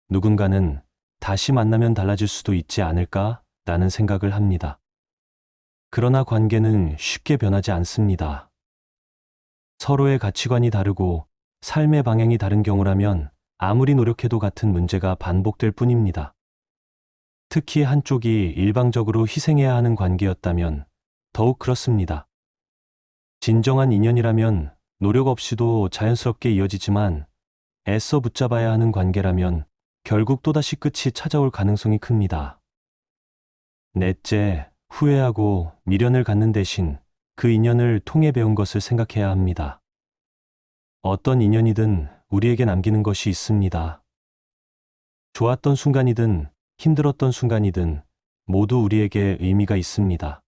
누군가는 다시 만나면 달라질 수도 있지 않을까? 라는 생각을 합니다. 그러나 관계는 쉽게 변하지 않습니다. 서로의 가치관이 다르고 삶의 방향이 다른 경우라면 아무리 노력해도 같은 문제가 반복될 뿐입니다. 특히 한쪽이 일방적으로 희생해야 하는 관계였다면 더욱 그렇습니다. 진정한 인연이라면 노력 없이도 자연스럽게 이어지지만 애써 붙잡아야 하는 관계라면 결국 또다시 끝이 찾아올 가능성이 큽니다. 넷째, 후회하고 미련을 갖는 대신 그 인연을 통해 배운 것을 생각해야 합니다. 어떤 인연이든 우리에게 남기는 것이 있습니다. 좋았던 순간이든 힘들었던 순간이든 모두 우리에게 의미가 있습니다.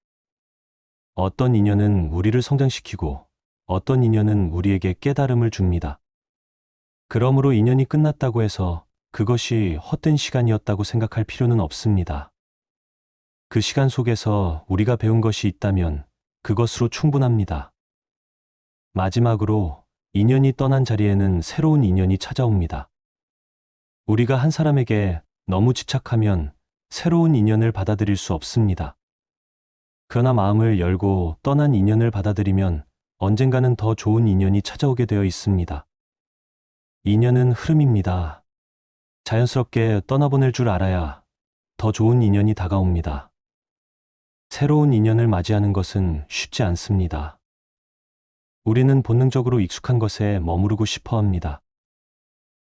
어떤 인연은 우리를 성장시키고 어떤 인연은 우리에게 깨달음을 줍니다. 그러므로 인연이 끝났다고 해서 그것이 헛된 시간이었다고 생각할 필요는 없습니다. 그 시간 속에서 우리가 배운 것이 있다면 그것으로 충분합니다. 마지막으로 인연이 떠난 자리에는 새로운 인연이 찾아옵니다. 우리가 한 사람에게 너무 집착하면 새로운 인연을 받아들일 수 없습니다. 그러나 마음을 열고 떠난 인연을 받아들이면 언젠가는 더 좋은 인연이 찾아오게 되어 있습니다. 인연은 흐름입니다. 자연스럽게 떠나보낼 줄 알아야 더 좋은 인연이 다가옵니다. 새로운 인연을 맞이하는 것은 쉽지 않습니다. 우리는 본능적으로 익숙한 것에 머무르고 싶어 합니다.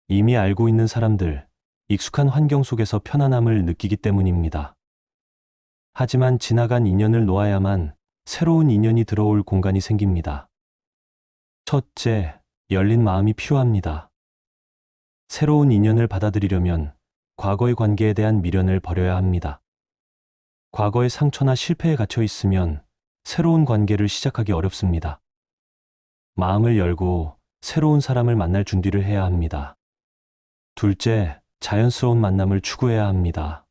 이미 알고 있는 사람들, 익숙한 환경 속에서 편안함을 느끼기 때문입니다. 하지만 지나간 인연을 놓아야만 새로운 인연이 들어올 공간이 생깁니다. 첫째, 열린 마음이 필요합니다. 새로운 인연을 받아들이려면 과거의 관계에 대한 미련을 버려야 합니다. 과거의 상처나 실패에 갇혀 있으면 새로운 관계를 시작하기 어렵습니다. 마음을 열고 새로운 사람을 만날 준비를 해야 합니다. 둘째, 자연스러운 만남을 추구해야 합니다.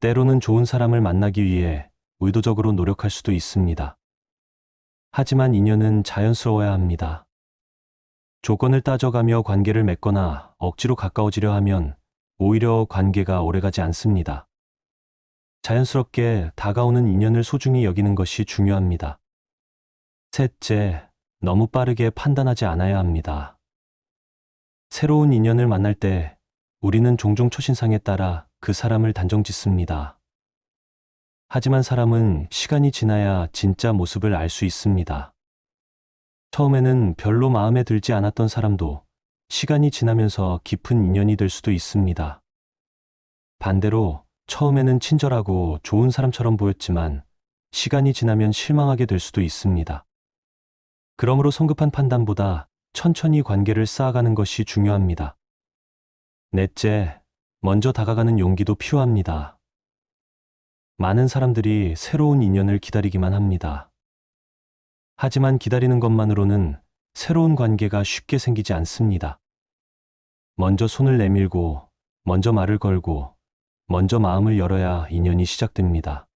때로는 좋은 사람을 만나기 위해 의도적으로 노력할 수도 있습니다. 하지만 인연은 자연스러워야 합니다. 조건을 따져가며 관계를 맺거나 억지로 가까워지려 하면 오히려 관계가 오래가지 않습니다. 자연스럽게 다가오는 인연을 소중히 여기는 것이 중요합니다. 셋째, 너무 빠르게 판단하지 않아야 합니다. 새로운 인연을 만날 때 우리는 종종 초신상에 따라 그 사람을 단정 짓습니다. 하지만 사람은 시간이 지나야 진짜 모습을 알 수 있습니다. 처음에는 별로 마음에 들지 않았던 사람도 시간이 지나면서 깊은 인연이 될 수도 있습니다. 반대로 처음에는 친절하고 좋은 사람처럼 보였지만 시간이 지나면 실망하게 될 수도 있습니다. 그러므로 성급한 판단보다 천천히 관계를 쌓아가는 것이 중요합니다. 넷째, 먼저 다가가는 용기도 필요합니다. 많은 사람들이 새로운 인연을 기다리기만 합니다. 하지만 기다리는 것만으로는 새로운 관계가 쉽게 생기지 않습니다. 먼저 손을 내밀고, 먼저 말을 걸고, 먼저 마음을 열어야 인연이 시작됩니다.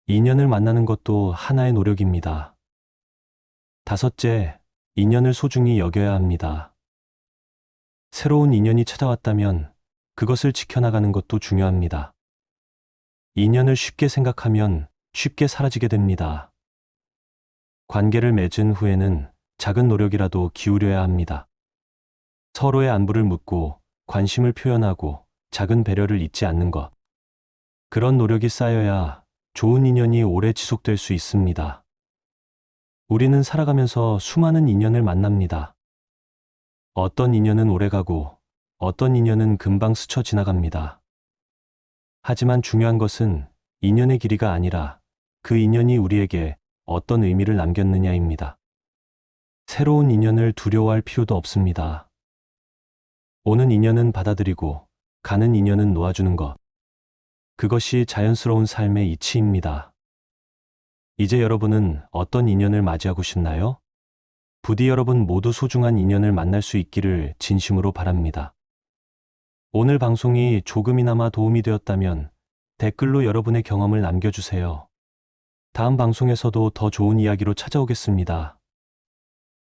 인연을 만나는 것도 하나의 노력입니다. 다섯째, 인연을 소중히 여겨야 합니다. 새로운 인연이 찾아왔다면 그것을 지켜나가는 것도 중요합니다. 인연을 쉽게 생각하면 쉽게 사라지게 됩니다. 관계를 맺은 후에는 작은 노력이라도 기울여야 합니다. 서로의 안부를 묻고 관심을 표현하고 작은 배려를 잊지 않는 것. 그런 노력이 쌓여야 좋은 인연이 오래 지속될 수 있습니다. 우리는 살아가면서 수많은 인연을 만납니다. 어떤 인연은 오래가고 어떤 인연은 금방 스쳐 지나갑니다. 하지만 중요한 것은 인연의 길이가 아니라 그 인연이 우리에게 어떤 의미를 남겼느냐입니다. 새로운 인연을 두려워할 필요도 없습니다. 오는 인연은 받아들이고 가는 인연은 놓아주는 것. 그것이 자연스러운 삶의 이치입니다. 이제 여러분은 어떤 인연을 맞이하고 싶나요? 부디 여러분 모두 소중한 인연을 만날 수 있기를 진심으로 바랍니다. 오늘 방송이 조금이나마 도움이 되었다면 댓글로 여러분의 경험을 남겨주세요. 다음 방송에서도 더 좋은 이야기로 찾아오겠습니다.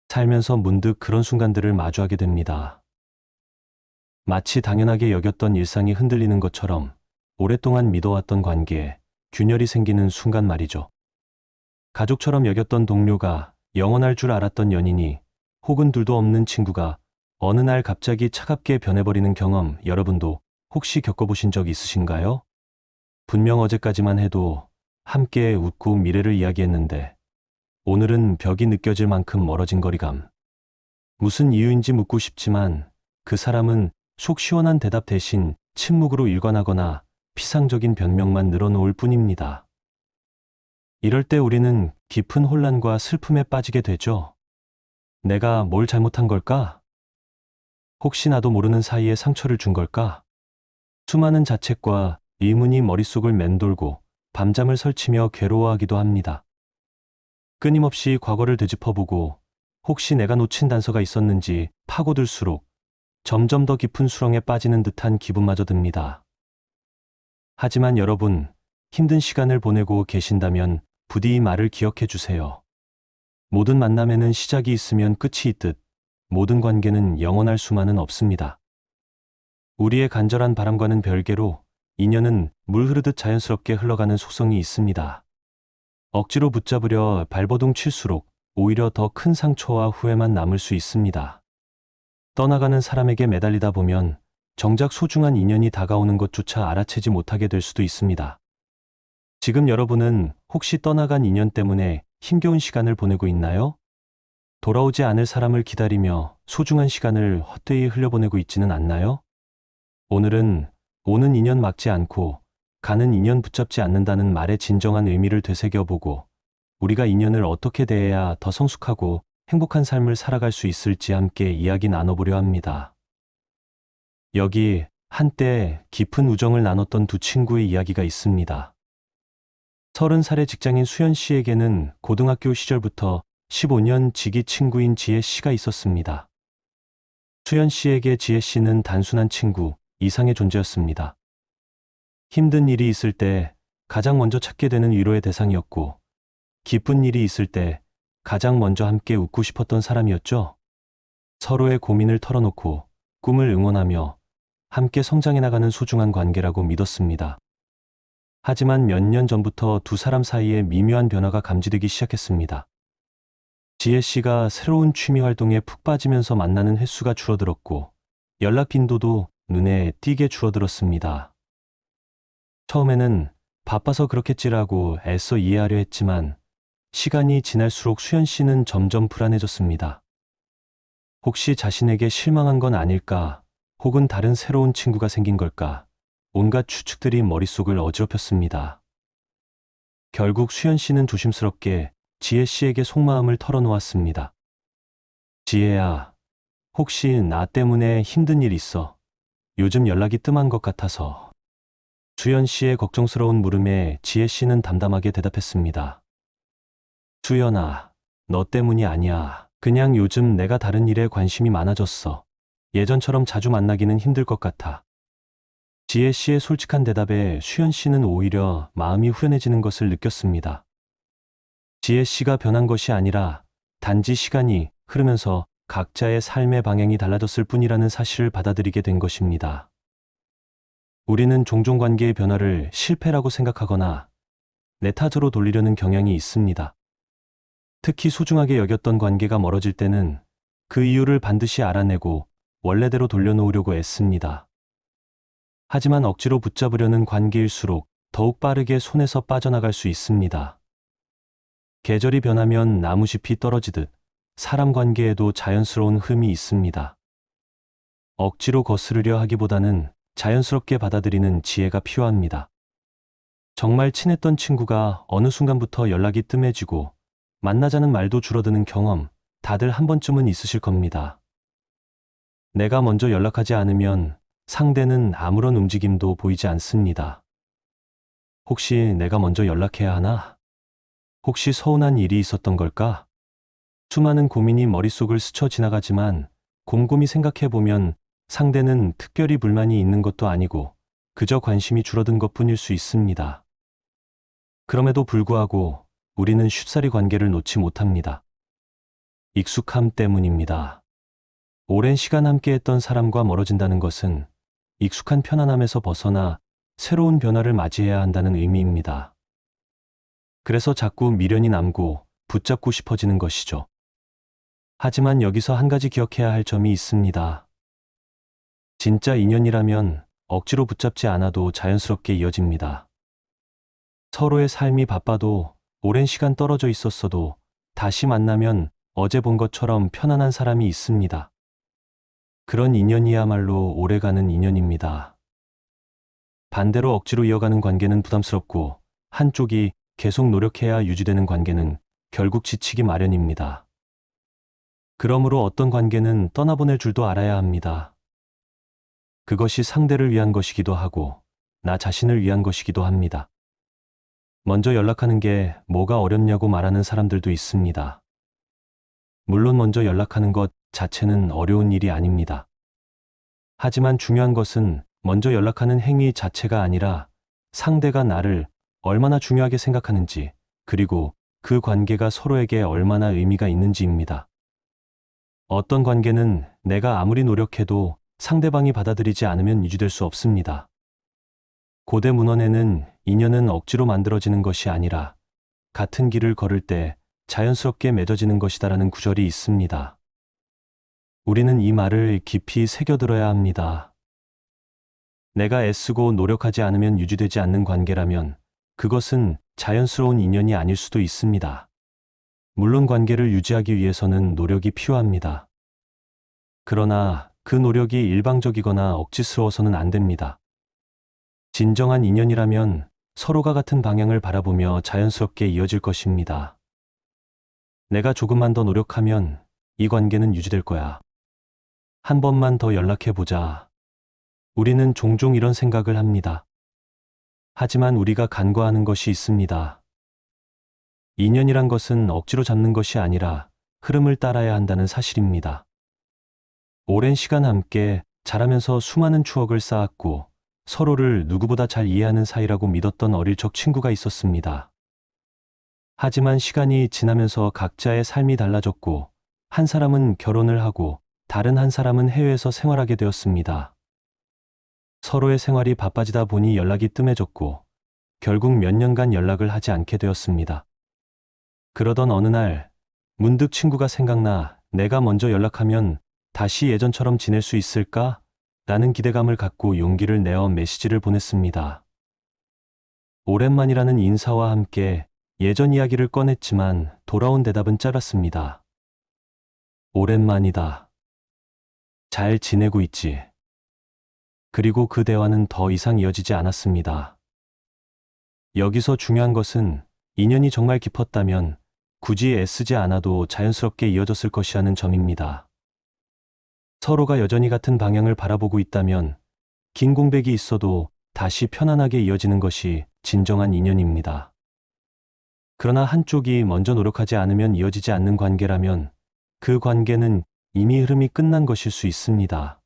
살면서 문득 그런 순간들을 마주하게 됩니다. 마치 당연하게 여겼던 일상이 흔들리는 것처럼 오랫동안 믿어왔던 관계에 균열이 생기는 순간 말이죠. 가족처럼 여겼던 동료가 영원할 줄 알았던 연인이 혹은 둘도 없는 친구가 어느 날 갑자기 차갑게 변해버리는 경험 여러분도 혹시 겪어보신 적 있으신가요? 분명 어제까지만 해도 함께 웃고 미래를 이야기했는데 오늘은 벽이 느껴질 만큼 멀어진 거리감. 무슨 이유인지 묻고 싶지만 그 사람은 속 시원한 대답 대신 침묵으로 일관하거나 피상적인 변명만 늘어놓을 뿐입니다. 이럴 때 우리는 깊은 혼란과 슬픔에 빠지게 되죠. 내가 뭘 잘못한 걸까? 혹시 나도 모르는 사이에 상처를 준 걸까? 수많은 자책과 의문이 머릿속을 맴돌고 밤잠을 설치며 괴로워하기도 합니다. 끊임없이 과거를 되짚어보고 혹시 내가 놓친 단서가 있었는지 파고들수록 점점 더 깊은 수렁에 빠지는 듯한 기분마저 듭니다. 하지만 여러분, 힘든 시간을 보내고 계신다면 부디 이 말을 기억해 주세요. 모든 만남에는 시작이 있으면 끝이 있듯 모든 관계는 영원할 수만은 없습니다. 우리의 간절한 바람과는 별개로 인연은 물 흐르듯 자연스럽게 흘러가는 속성이 있습니다. 억지로 붙잡으려 발버둥 칠수록 오히려 더 큰 상처와 후회만 남을 수 있습니다. 떠나가는 사람에게 매달리다 보면 정작 소중한 인연이 다가오는 것조차 알아채지 못하게 될 수도 있습니다. 지금 여러분은 혹시 떠나간 인연 때문에 힘겨운 시간을 보내고 있나요? 돌아오지 않을 사람을 기다리며 소중한 시간을 헛되이 흘려보내고 있지는 않나요? 오늘은 오는 인연 막지 않고 가는 인연 붙잡지 않는다는 말의 진정한 의미를 되새겨보고 우리가 인연을 어떻게 대해야 더 성숙하고 행복한 삶을 살아갈 수 있을지 함께 이야기 나눠보려 합니다. 여기 한때 깊은 우정을 나눴던 두 친구의 이야기가 있습니다. 30살의 직장인 수연 씨에게는 고등학교 시절부터 15년 지기 친구인 지혜 씨가 있었습니다. 수연 씨에게 지혜 씨는 단순한 친구 이상의 존재였습니다. 힘든 일이 있을 때 가장 먼저 찾게 되는 위로의 대상이었고 기쁜 일이 있을 때 가장 먼저 함께 웃고 싶었던 사람이었죠. 서로의 고민을 털어놓고 꿈을 응원하며 함께 성장해 나가는 소중한 관계라고 믿었습니다. 하지만 몇 년 전부터 두 사람 사이에 미묘한 변화가 감지되기 시작했습니다. 지혜 씨가 새로운 취미 활동에 푹 빠지면서 만나는 횟수가 줄어들었고 연락 빈도도 눈에 띄게 줄어들었습니다. 처음에는 바빠서 그렇겠지라고 애써 이해하려 했지만 시간이 지날수록 수연 씨는 점점 불안해졌습니다. 혹시 자신에게 실망한 건 아닐까? 혹은 다른 새로운 친구가 생긴 걸까? 온갖 추측들이 머릿속을 어지럽혔습니다. 결국 수연 씨는 조심스럽게 지혜 씨에게 속마음을 털어놓았습니다. 지혜야, 혹시 나 때문에 힘든 일 있어? 요즘 연락이 뜸한 것 같아서. 수연 씨의 걱정스러운 물음에 지혜 씨는 담담하게 대답했습니다. 수연아, 너 때문이 아니야. 그냥 요즘 내가 다른 일에 관심이 많아졌어. 예전처럼 자주 만나기는 힘들 것 같아. 지혜 씨의 솔직한 대답에 수연 씨는 오히려 마음이 후련해지는 것을 느꼈습니다. 지혜 씨가 변한 것이 아니라 단지 시간이 흐르면서 각자의 삶의 방향이 달라졌을 뿐이라는 사실을 받아들이게 된 것입니다. 우리는 종종 관계의 변화를 실패라고 생각하거나 내 탓으로 돌리려는 경향이 있습니다. 특히 소중하게 여겼던 관계가 멀어질 때는 그 이유를 반드시 알아내고 원래대로 돌려놓으려고 애씁니다. 하지만 억지로 붙잡으려는 관계일수록 더욱 빠르게 손에서 빠져나갈 수 있습니다. 계절이 변하면 나무잎이 떨어지듯 사람 관계에도 자연스러운 흐름이 있습니다. 억지로 거스르려 하기보다는 자연스럽게 받아들이는 지혜가 필요합니다. 정말 친했던 친구가 어느 순간부터 연락이 뜸해지고 만나자는 말도 줄어드는 경험 다들 한 번쯤은 있으실 겁니다. 내가 먼저 연락하지 않으면 상대는 아무런 움직임도 보이지 않습니다. 혹시 내가 먼저 연락해야 하나? 혹시 서운한 일이 있었던 걸까? 수많은 고민이 머릿속을 스쳐 지나가지만 곰곰이 생각해보면 상대는 특별히 불만이 있는 것도 아니고 그저 관심이 줄어든 것뿐일 수 있습니다. 그럼에도 불구하고 우리는 쉽사리 관계를 놓지 못합니다. 익숙함 때문입니다. 오랜 시간 함께했던 사람과 멀어진다는 것은 익숙한 편안함에서 벗어나 새로운 변화를 맞이해야 한다는 의미입니다. 그래서 자꾸 미련이 남고 붙잡고 싶어지는 것이죠. 하지만 여기서 한 가지 기억해야 할 점이 있습니다. 진짜 인연이라면 억지로 붙잡지 않아도 자연스럽게 이어집니다. 서로의 삶이 바빠도 오랜 시간 떨어져 있었어도 다시 만나면 어제 본 것처럼 편안한 사람이 있습니다. 그런 인연이야말로 오래가는 인연입니다. 반대로 억지로 이어가는 관계는 부담스럽고 한쪽이 계속 노력해야 유지되는 관계는 결국 지치기 마련입니다. 그러므로 어떤 관계는 떠나보낼 줄도 알아야 합니다. 그것이 상대를 위한 것이기도 하고 나 자신을 위한 것이기도 합니다. 먼저 연락하는 게 뭐가 어렵냐고 말하는 사람들도 있습니다. 물론 먼저 연락하는 것 자체는 어려운 일이 아닙니다. 하지만 중요한 것은 먼저 연락하는 행위 자체가 아니라 상대가 나를 얼마나 중요하게 생각하는지, 그리고 그 관계가 서로에게 얼마나 의미가 있는지입니다. 어떤 관계는 내가 아무리 노력해도 상대방이 받아들이지 않으면 유지될 수 없습니다. 고대 문헌에는 인연은 억지로 만들어지는 것이 아니라 같은 길을 걸을 때 자연스럽게 맺어지는 것이다라는 구절이 있습니다. 우리는 이 말을 깊이 새겨들어야 합니다. 내가 애쓰고 노력하지 않으면 유지되지 않는 관계라면 그것은 자연스러운 인연이 아닐 수도 있습니다. 물론 관계를 유지하기 위해서는 노력이 필요합니다. 그러나 그 노력이 일방적이거나 억지스러워서는 안 됩니다. 진정한 인연이라면 서로가 같은 방향을 바라보며 자연스럽게 이어질 것입니다. 내가 조금만 더 노력하면 이 관계는 유지될 거야. 한 번만 더 연락해보자. 우리는 종종 이런 생각을 합니다. 하지만 우리가 간과하는 것이 있습니다. 인연이란 것은 억지로 잡는 것이 아니라 흐름을 따라야 한다는 사실입니다. 오랜 시간 함께 자라면서 수많은 추억을 쌓았고 서로를 누구보다 잘 이해하는 사이라고 믿었던 어릴 적 친구가 있었습니다. 하지만 시간이 지나면서 각자의 삶이 달라졌고 한 사람은 결혼을 하고 다른 한 사람은 해외에서 생활하게 되었습니다. 서로의 생활이 바빠지다 보니 연락이 뜸해졌고 결국 몇 년간 연락을 하지 않게 되었습니다. 그러던 어느 날 문득 친구가 생각나 내가 먼저 연락하면 다시 예전처럼 지낼 수 있을까? 라는 기대감을 갖고 용기를 내어 메시지를 보냈습니다. 오랜만이라는 인사와 함께 예전 이야기를 꺼냈지만 돌아온 대답은 짧았습니다. 오랜만이다. 잘 지내고 있지? 그리고 그 대화는 더 이상 이어지지 않았습니다. 여기서 중요한 것은 인연이 정말 깊었다면 굳이 애쓰지 않아도 자연스럽게 이어졌을 것이라는 점입니다. 서로가 여전히 같은 방향을 바라보고 있다면 긴 공백이 있어도 다시 편안하게 이어지는 것이 진정한 인연입니다. 그러나 한쪽이 먼저 노력하지 않으면 이어지지 않는 관계라면 그 관계는 이미 흐름이 끝난 것일 수 있습니다.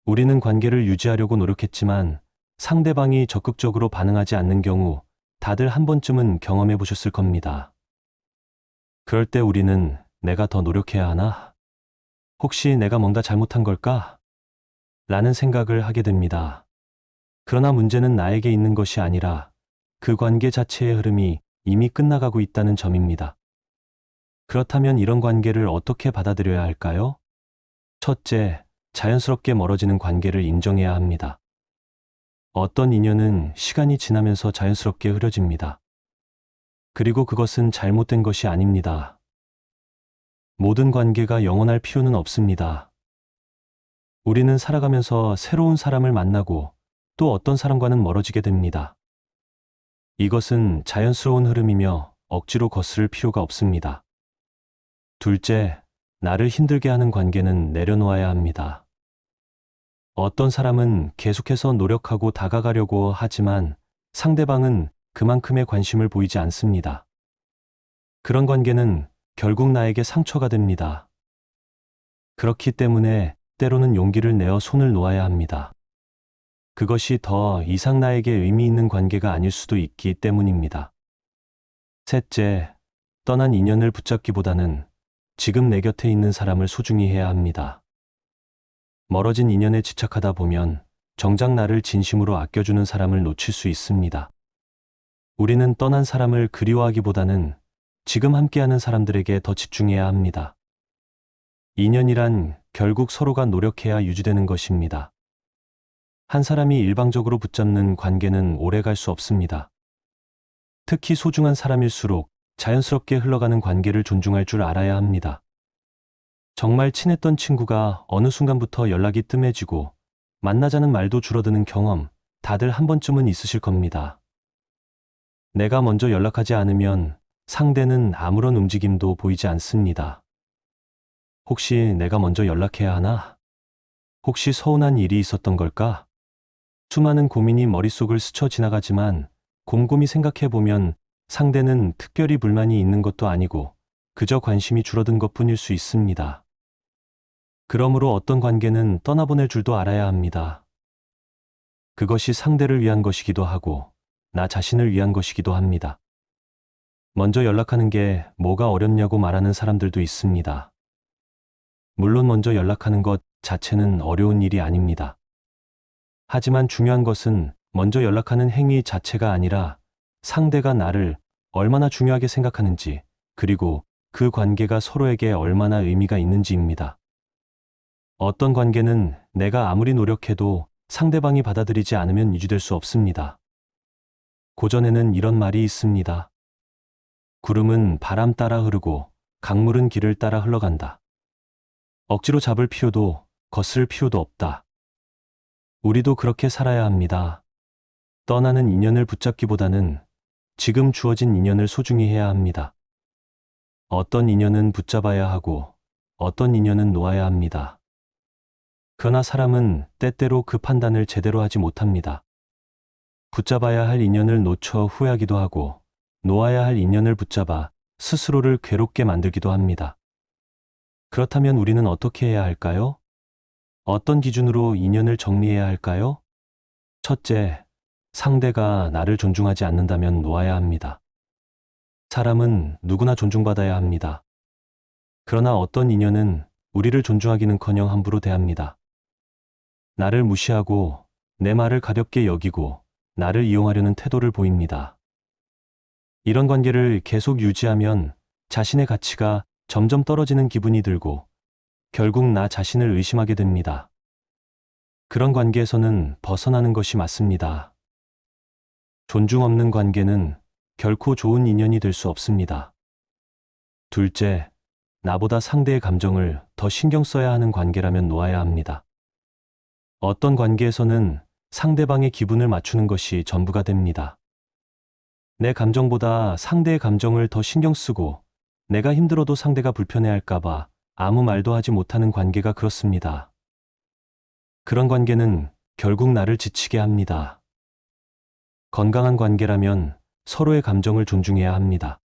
우리는 관계를 유지하려고 노력했지만 상대방이 적극적으로 반응하지 않는 경우 다들 한 번쯤은 경험해 보셨을 겁니다. 그럴 때 우리는 내가 더 노력해야 하나? 혹시 내가 뭔가 잘못한 걸까? 라는 생각을 하게 됩니다. 그러나 문제는 나에게 있는 것이 아니라 그 관계 자체의 흐름이 이미 끝나가고 있다는 점입니다. 그렇다면 이런 관계를 어떻게 받아들여야 할까요? 첫째, 자연스럽게 멀어지는 관계를 인정해야 합니다. 어떤 인연은 시간이 지나면서 자연스럽게 흐려집니다. 그리고 그것은 잘못된 것이 아닙니다. 모든 관계가 영원할 필요는 없습니다. 우리는 살아가면서 새로운 사람을 만나고 또 어떤 사람과는 멀어지게 됩니다. 이것은 자연스러운 흐름이며 억지로 거스를 필요가 없습니다. 둘째, 나를 힘들게 하는 관계는 내려놓아야 합니다. 어떤 사람은 계속해서 노력하고 다가가려고 하지만 상대방은 그만큼의 관심을 보이지 않습니다. 그런 관계는 결국 나에게 상처가 됩니다. 그렇기 때문에 때로는 용기를 내어 손을 놓아야 합니다. 그것이 더 이상 나에게 의미 있는 관계가 아닐 수도 있기 때문입니다. 셋째, 떠난 인연을 붙잡기보다는 지금 내 곁에 있는 사람을 소중히 해야 합니다. 멀어진 인연에 집착하다 보면 정작 나를 진심으로 아껴주는 사람을 놓칠 수 있습니다. 우리는 떠난 사람을 그리워하기보다는 지금 함께하는 사람들에게 더 집중해야 합니다. 인연이란 결국 서로가 노력해야 유지되는 것입니다. 한 사람이 일방적으로 붙잡는 관계는 오래 갈 수 없습니다. 특히 소중한 사람일수록 자연스럽게 흘러가는 관계를 존중할 줄 알아야 합니다. 정말 친했던 친구가 어느 순간부터 연락이 뜸해지고 만나자는 말도 줄어드는 경험, 다들 한 번쯤은 있으실 겁니다. 내가 먼저 연락하지 않으면 상대는 아무런 움직임도 보이지 않습니다. 혹시 내가 먼저 연락해야 하나? 혹시 서운한 일이 있었던 걸까? 수많은 고민이 머릿속을 스쳐 지나가지만 곰곰이 생각해보면 상대는 특별히 불만이 있는 것도 아니고 그저 관심이 줄어든 것뿐일 수 있습니다. 그러므로 어떤 관계는 떠나보낼 줄도 알아야 합니다. 그것이 상대를 위한 것이기도 하고 나 자신을 위한 것이기도 합니다. 먼저 연락하는 게 뭐가 어렵냐고 말하는 사람들도 있습니다. 물론 먼저 연락하는 것 자체는 어려운 일이 아닙니다. 하지만 중요한 것은 먼저 연락하는 행위 자체가 아니라 상대가 나를 얼마나 중요하게 생각하는지, 그리고 그 관계가 서로에게 얼마나 의미가 있는지입니다. 어떤 관계는 내가 아무리 노력해도 상대방이 받아들이지 않으면 유지될 수 없습니다. 고전에는 이런 말이 있습니다. 구름은 바람 따라 흐르고 강물은 길을 따라 흘러간다. 억지로 잡을 필요도 거스를 필요도 없다. 우리도 그렇게 살아야 합니다. 떠나는 인연을 붙잡기보다는 지금 주어진 인연을 소중히 해야 합니다. 어떤 인연은 붙잡아야 하고 어떤 인연은 놓아야 합니다. 그러나 사람은 때때로 그 판단을 제대로 하지 못합니다. 붙잡아야 할 인연을 놓쳐 후회하기도 하고 놓아야 할 인연을 붙잡아 스스로를 괴롭게 만들기도 합니다. 그렇다면 우리는 어떻게 해야 할까요? 어떤 기준으로 인연을 정리해야 할까요? 첫째, 상대가 나를 존중하지 않는다면 놓아야 합니다. 사람은 누구나 존중받아야 합니다. 그러나 어떤 인연은 우리를 존중하기는커녕 함부로 대합니다. 나를 무시하고 내 말을 가볍게 여기고 나를 이용하려는 태도를 보입니다. 이런 관계를 계속 유지하면 자신의 가치가 점점 떨어지는 기분이 들고 결국 나 자신을 의심하게 됩니다. 그런 관계에서는 벗어나는 것이 맞습니다. 존중 없는 관계는 결코 좋은 인연이 될 수 없습니다. 둘째, 나보다 상대의 감정을 더 신경 써야 하는 관계라면 놓아야 합니다. 어떤 관계에서는 상대방의 기분을 맞추는 것이 전부가 됩니다. 내 감정보다 상대의 감정을 더 신경 쓰고 내가 힘들어도 상대가 불편해할까봐 아무 말도 하지 못하는 관계가 그렇습니다. 그런 관계는 결국 나를 지치게 합니다. 건강한 관계라면 서로의 감정을 존중해야 합니다.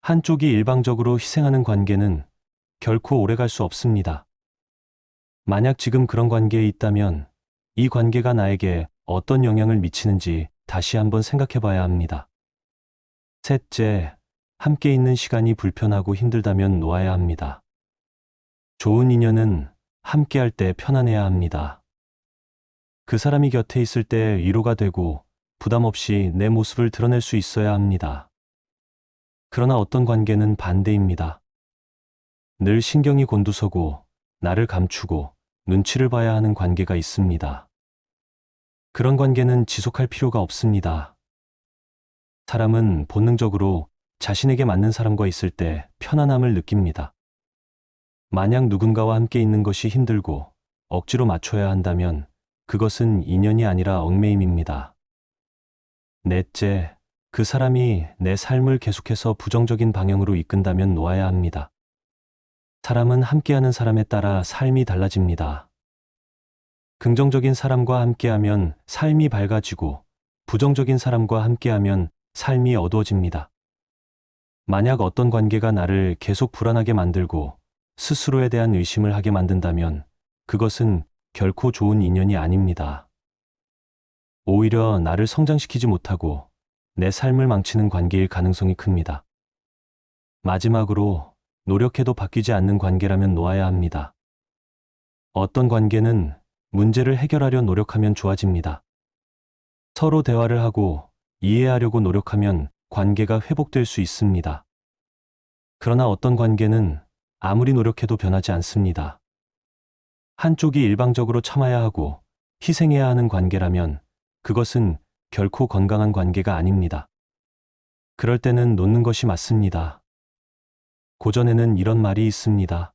한쪽이 일방적으로 희생하는 관계는 결코 오래갈 수 없습니다. 만약 지금 그런 관계에 있다면 이 관계가 나에게 어떤 영향을 미치는지 다시 한번 생각해 봐야 합니다. 셋째, 함께 있는 시간이 불편하고 힘들다면 놓아야 합니다. 좋은 인연은 함께 할 때 편안해야 합니다. 그 사람이 곁에 있을 때 위로가 되고 부담 없이 내 모습을 드러낼 수 있어야 합니다. 그러나 어떤 관계는 반대입니다. 늘 신경이 곤두서고 나를 감추고 눈치를 봐야 하는 관계가 있습니다. 그런 관계는 지속할 필요가 없습니다. 사람은 본능적으로 자신에게 맞는 사람과 있을 때 편안함을 느낍니다. 만약 누군가와 함께 있는 것이 힘들고 억지로 맞춰야 한다면 그것은 인연이 아니라 얽매임입니다. 넷째, 그 사람이 내 삶을 계속해서 부정적인 방향으로 이끈다면 놓아야 합니다. 사람은 함께하는 사람에 따라 삶이 달라집니다. 긍정적인 사람과 함께하면 삶이 밝아지고 부정적인 사람과 함께하면 삶이 어두워집니다. 만약 어떤 관계가 나를 계속 불안하게 만들고 스스로에 대한 의심을 하게 만든다면 그것은 결코 좋은 인연이 아닙니다. 오히려 나를 성장시키지 못하고 내 삶을 망치는 관계일 가능성이 큽니다. 마지막으로 노력해도 바뀌지 않는 관계라면 놓아야 합니다. 어떤 관계는 문제를 해결하려 노력하면 좋아집니다. 서로 대화를 하고 이해하려고 노력하면 관계가 회복될 수 있습니다. 그러나 어떤 관계는 아무리 노력해도 변하지 않습니다. 한쪽이 일방적으로 참아야 하고 희생해야 하는 관계라면 그것은 결코 건강한 관계가 아닙니다. 그럴 때는 놓는 것이 맞습니다. 고전에는 이런 말이 있습니다.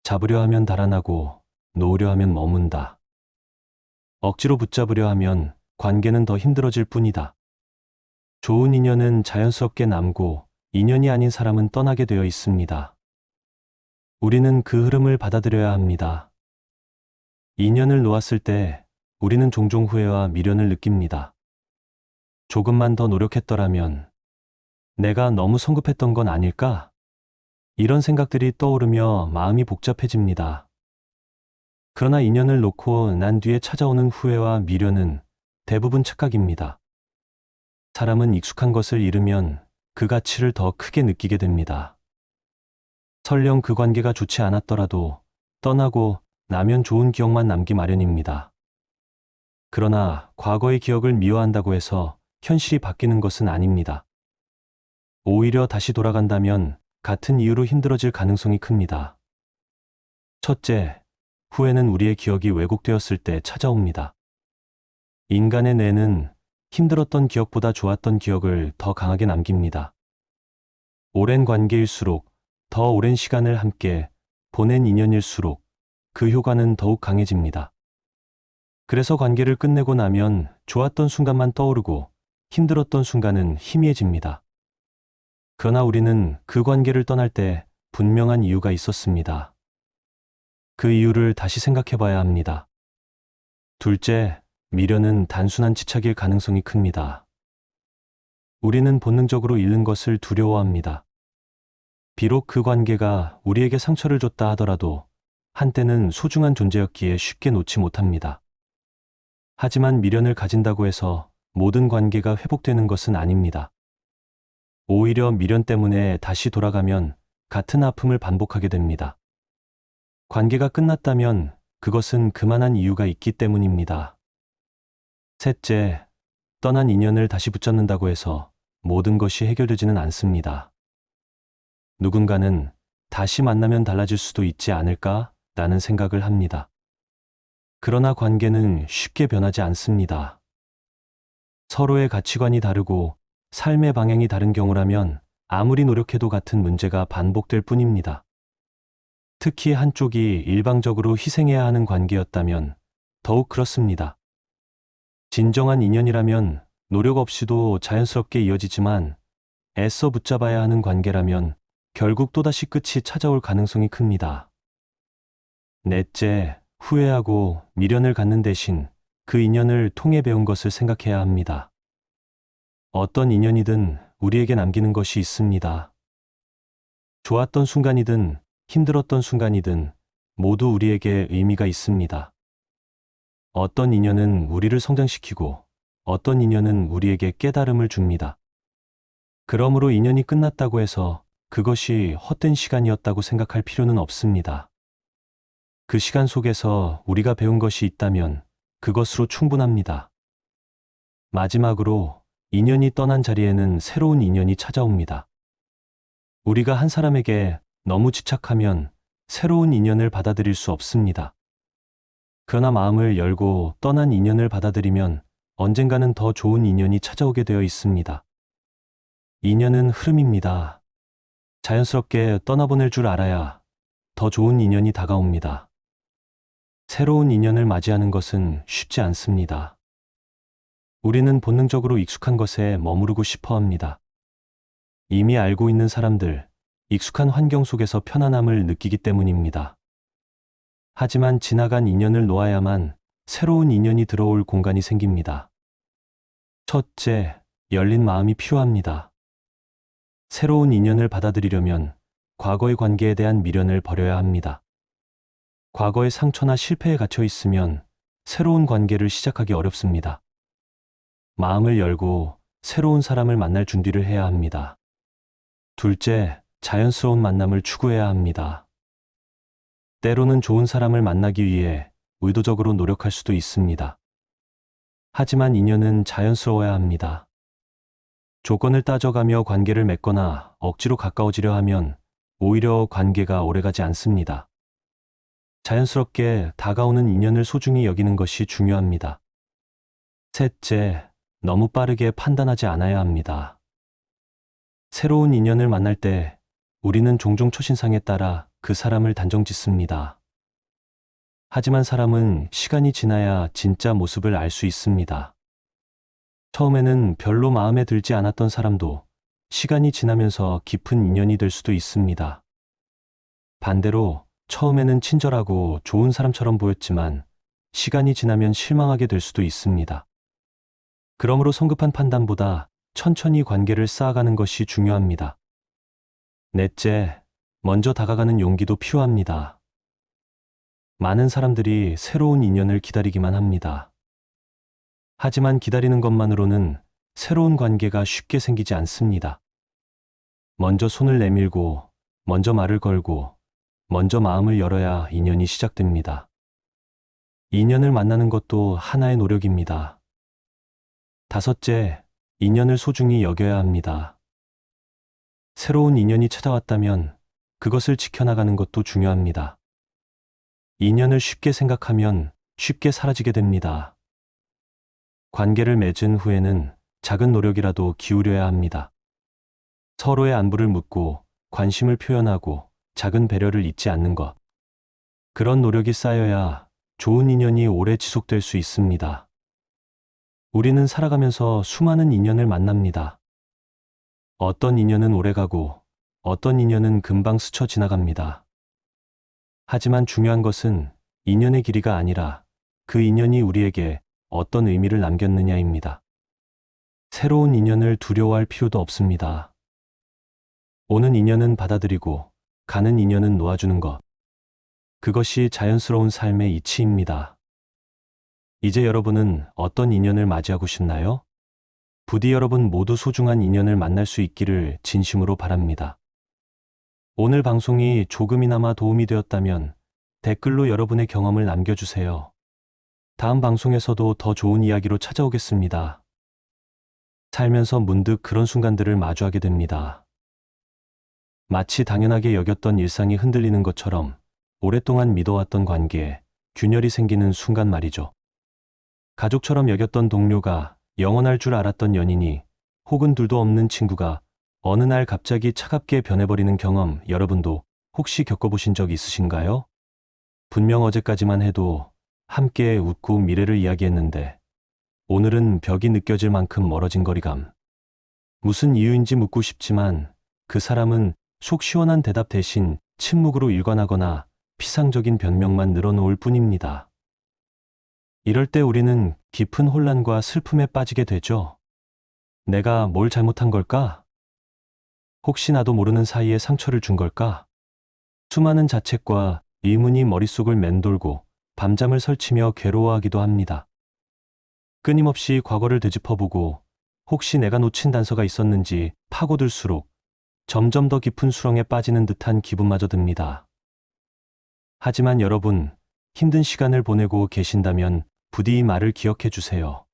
잡으려 하면 달아나고 놓으려 하면 머문다. 억지로 붙잡으려 하면 관계는 더 힘들어질 뿐이다. 좋은 인연은 자연스럽게 남고 인연이 아닌 사람은 떠나게 되어 있습니다. 우리는 그 흐름을 받아들여야 합니다. 인연을 놓았을 때 우리는 종종 후회와 미련을 느낍니다. 조금만 더 노력했더라면 내가 너무 성급했던 건 아닐까? 이런 생각들이 떠오르며 마음이 복잡해집니다. 그러나 인연을 놓고 난 뒤에 찾아오는 후회와 미련은 대부분 착각입니다. 사람은 익숙한 것을 잃으면 그 가치를 더 크게 느끼게 됩니다. 설령 그 관계가 좋지 않았더라도 떠나고 나면 좋은 기억만 남기 마련입니다. 그러나 과거의 기억을 미워한다고 해서 현실이 바뀌는 것은 아닙니다. 오히려 다시 돌아간다면 같은 이유로 힘들어질 가능성이 큽니다. 첫째, 후회는 우리의 기억이 왜곡되었을 때 찾아옵니다. 인간의 뇌는 힘들었던 기억보다 좋았던 기억을 더 강하게 남깁니다. 오랜 관계일수록, 더 오랜 시간을 함께 보낸 인연일수록 그 효과는 더욱 강해집니다. 그래서 관계를 끝내고 나면 좋았던 순간만 떠오르고 힘들었던 순간은 희미해집니다. 그러나 우리는 그 관계를 떠날 때 분명한 이유가 있었습니다. 그 이유를 다시 생각해 봐야 합니다. 둘째, 미련은 단순한 집착일 가능성이 큽니다. 우리는 본능적으로 잃는 것을 두려워합니다. 비록 그 관계가 우리에게 상처를 줬다 하더라도 한때는 소중한 존재였기에 쉽게 놓지 못합니다. 하지만 미련을 가진다고 해서 모든 관계가 회복되는 것은 아닙니다. 오히려 미련 때문에 다시 돌아가면 같은 아픔을 반복하게 됩니다. 관계가 끝났다면 그것은 그만한 이유가 있기 때문입니다. 셋째, 떠난 인연을 다시 붙잡는다고 해서 모든 것이 해결되지는 않습니다. 누군가는 다시 만나면 달라질 수도 있지 않을까? 라는 생각을 합니다. 그러나 관계는 쉽게 변하지 않습니다. 서로의 가치관이 다르고 삶의 방향이 다른 경우라면 아무리 노력해도 같은 문제가 반복될 뿐입니다. 특히 한쪽이 일방적으로 희생해야 하는 관계였다면 더욱 그렇습니다. 진정한 인연이라면 노력 없이도 자연스럽게 이어지지만 애써 붙잡아야 하는 관계라면 결국 또다시 끝이 찾아올 가능성이 큽니다. 넷째, 후회하고 미련을 갖는 대신 그 인연을 통해 배운 것을 생각해야 합니다. 어떤 인연이든 우리에게 남기는 것이 있습니다. 좋았던 순간이든 힘들었던 순간이든 모두 우리에게 의미가 있습니다. 어떤 인연은 우리를 성장시키고 어떤 인연은 우리에게 깨달음을 줍니다. 그러므로 인연이 끝났다고 해서 그것이 헛된 시간이었다고 생각할 필요는 없습니다. 그 시간 속에서 우리가 배운 것이 있다면 그것으로 충분합니다. 마지막으로 인연이 떠난 자리에는 새로운 인연이 찾아옵니다. 우리가 한 사람에게 너무 집착하면 새로운 인연을 받아들일 수 없습니다. 그러나 마음을 열고 떠난 인연을 받아들이면 언젠가는 더 좋은 인연이 찾아오게 되어 있습니다. 인연은 흐름입니다. 자연스럽게 떠나보낼 줄 알아야 더 좋은 인연이 다가옵니다. 새로운 인연을 맞이하는 것은 쉽지 않습니다. 우리는 본능적으로 익숙한 것에 머무르고 싶어 합니다. 이미 알고 있는 사람들, 익숙한 환경 속에서 편안함을 느끼기 때문입니다. 하지만 지나간 인연을 놓아야만 새로운 인연이 들어올 공간이 생깁니다. 첫째, 열린 마음이 필요합니다. 새로운 인연을 받아들이려면 과거의 관계에 대한 미련을 버려야 합니다. 과거의 상처나 실패에 갇혀 있으면 새로운 관계를 시작하기 어렵습니다. 마음을 열고 새로운 사람을 만날 준비를 해야 합니다. 둘째, 자연스러운 만남을 추구해야 합니다. 때로는 좋은 사람을 만나기 위해 의도적으로 노력할 수도 있습니다. 하지만 인연은 자연스러워야 합니다. 조건을 따져가며 관계를 맺거나 억지로 가까워지려 하면 오히려 관계가 오래가지 않습니다. 자연스럽게 다가오는 인연을 소중히 여기는 것이 중요합니다. 셋째, 너무 빠르게 판단하지 않아야 합니다. 새로운 인연을 만날 때 우리는 종종 초신상에 따라 그 사람을 단정 짓습니다. 하지만 사람은 시간이 지나야 진짜 모습을 알 수 있습니다. 처음에는 별로 마음에 들지 않았던 사람도 시간이 지나면서 깊은 인연이 될 수도 있습니다. 반대로 처음에는 친절하고 좋은 사람처럼 보였지만 시간이 지나면 실망하게 될 수도 있습니다. 그러므로 성급한 판단보다 천천히 관계를 쌓아가는 것이 중요합니다. 넷째, 먼저 다가가는 용기도 필요합니다. 많은 사람들이 새로운 인연을 기다리기만 합니다. 하지만 기다리는 것만으로는 새로운 관계가 쉽게 생기지 않습니다. 먼저 손을 내밀고, 먼저 말을 걸고, 먼저 마음을 열어야 인연이 시작됩니다. 인연을 만나는 것도 하나의 노력입니다. 다섯째, 인연을 소중히 여겨야 합니다. 새로운 인연이 찾아왔다면 그것을 지켜나가는 것도 중요합니다. 인연을 쉽게 생각하면 쉽게 사라지게 됩니다. 관계를 맺은 후에는 작은 노력이라도 기울여야 합니다. 서로의 안부를 묻고 관심을 표현하고 작은 배려를 잊지 않는 것. 그런 노력이 쌓여야 좋은 인연이 오래 지속될 수 있습니다. 우리는 살아가면서 수많은 인연을 만납니다. 어떤 인연은 오래가고 어떤 인연은 금방 스쳐 지나갑니다. 하지만 중요한 것은 인연의 길이가 아니라 그 인연이 우리에게 어떤 의미를 남겼느냐입니다. 새로운 인연을 두려워할 필요도 없습니다. 오는 인연은 받아들이고 가는 인연은 놓아주는 것. 그것이 자연스러운 삶의 이치입니다. 이제 여러분은 어떤 인연을 맞이하고 싶나요? 부디 여러분 모두 소중한 인연을 만날 수 있기를 진심으로 바랍니다. 오늘 방송이 조금이나마 도움이 되었다면 댓글로 여러분의 경험을 남겨주세요. 다음 방송에서도 더 좋은 이야기로 찾아오겠습니다. 살면서 문득 그런 순간들을 마주하게 됩니다. 마치 당연하게 여겼던 일상이 흔들리는 것처럼 오랫동안 믿어왔던 관계에 균열이 생기는 순간 말이죠. 가족처럼 여겼던 동료가 영원할 줄 알았던 연인이 혹은 둘도 없는 친구가 어느 날 갑자기 차갑게 변해버리는 경험 여러분도 혹시 겪어보신 적 있으신가요? 분명 어제까지만 해도 함께 웃고 미래를 이야기했는데 오늘은 벽이 느껴질 만큼 멀어진 거리감. 무슨 이유인지 묻고 싶지만 그 사람은 속 시원한 대답 대신 침묵으로 일관하거나 피상적인 변명만 늘어놓을 뿐입니다. 이럴 때 우리는 깊은 혼란과 슬픔에 빠지게 되죠. 내가 뭘 잘못한 걸까? 혹시 나도 모르는 사이에 상처를 준 걸까? 수많은 자책과 의문이 머릿속을 맴돌고 밤잠을 설치며 괴로워하기도 합니다. 끊임없이 과거를 되짚어보고 혹시 내가 놓친 단서가 있었는지 파고들수록 점점 더 깊은 수렁에 빠지는 듯한 기분마저 듭니다. 하지만 여러분, 힘든 시간을 보내고 계신다면 부디 이 말을 기억해 주세요.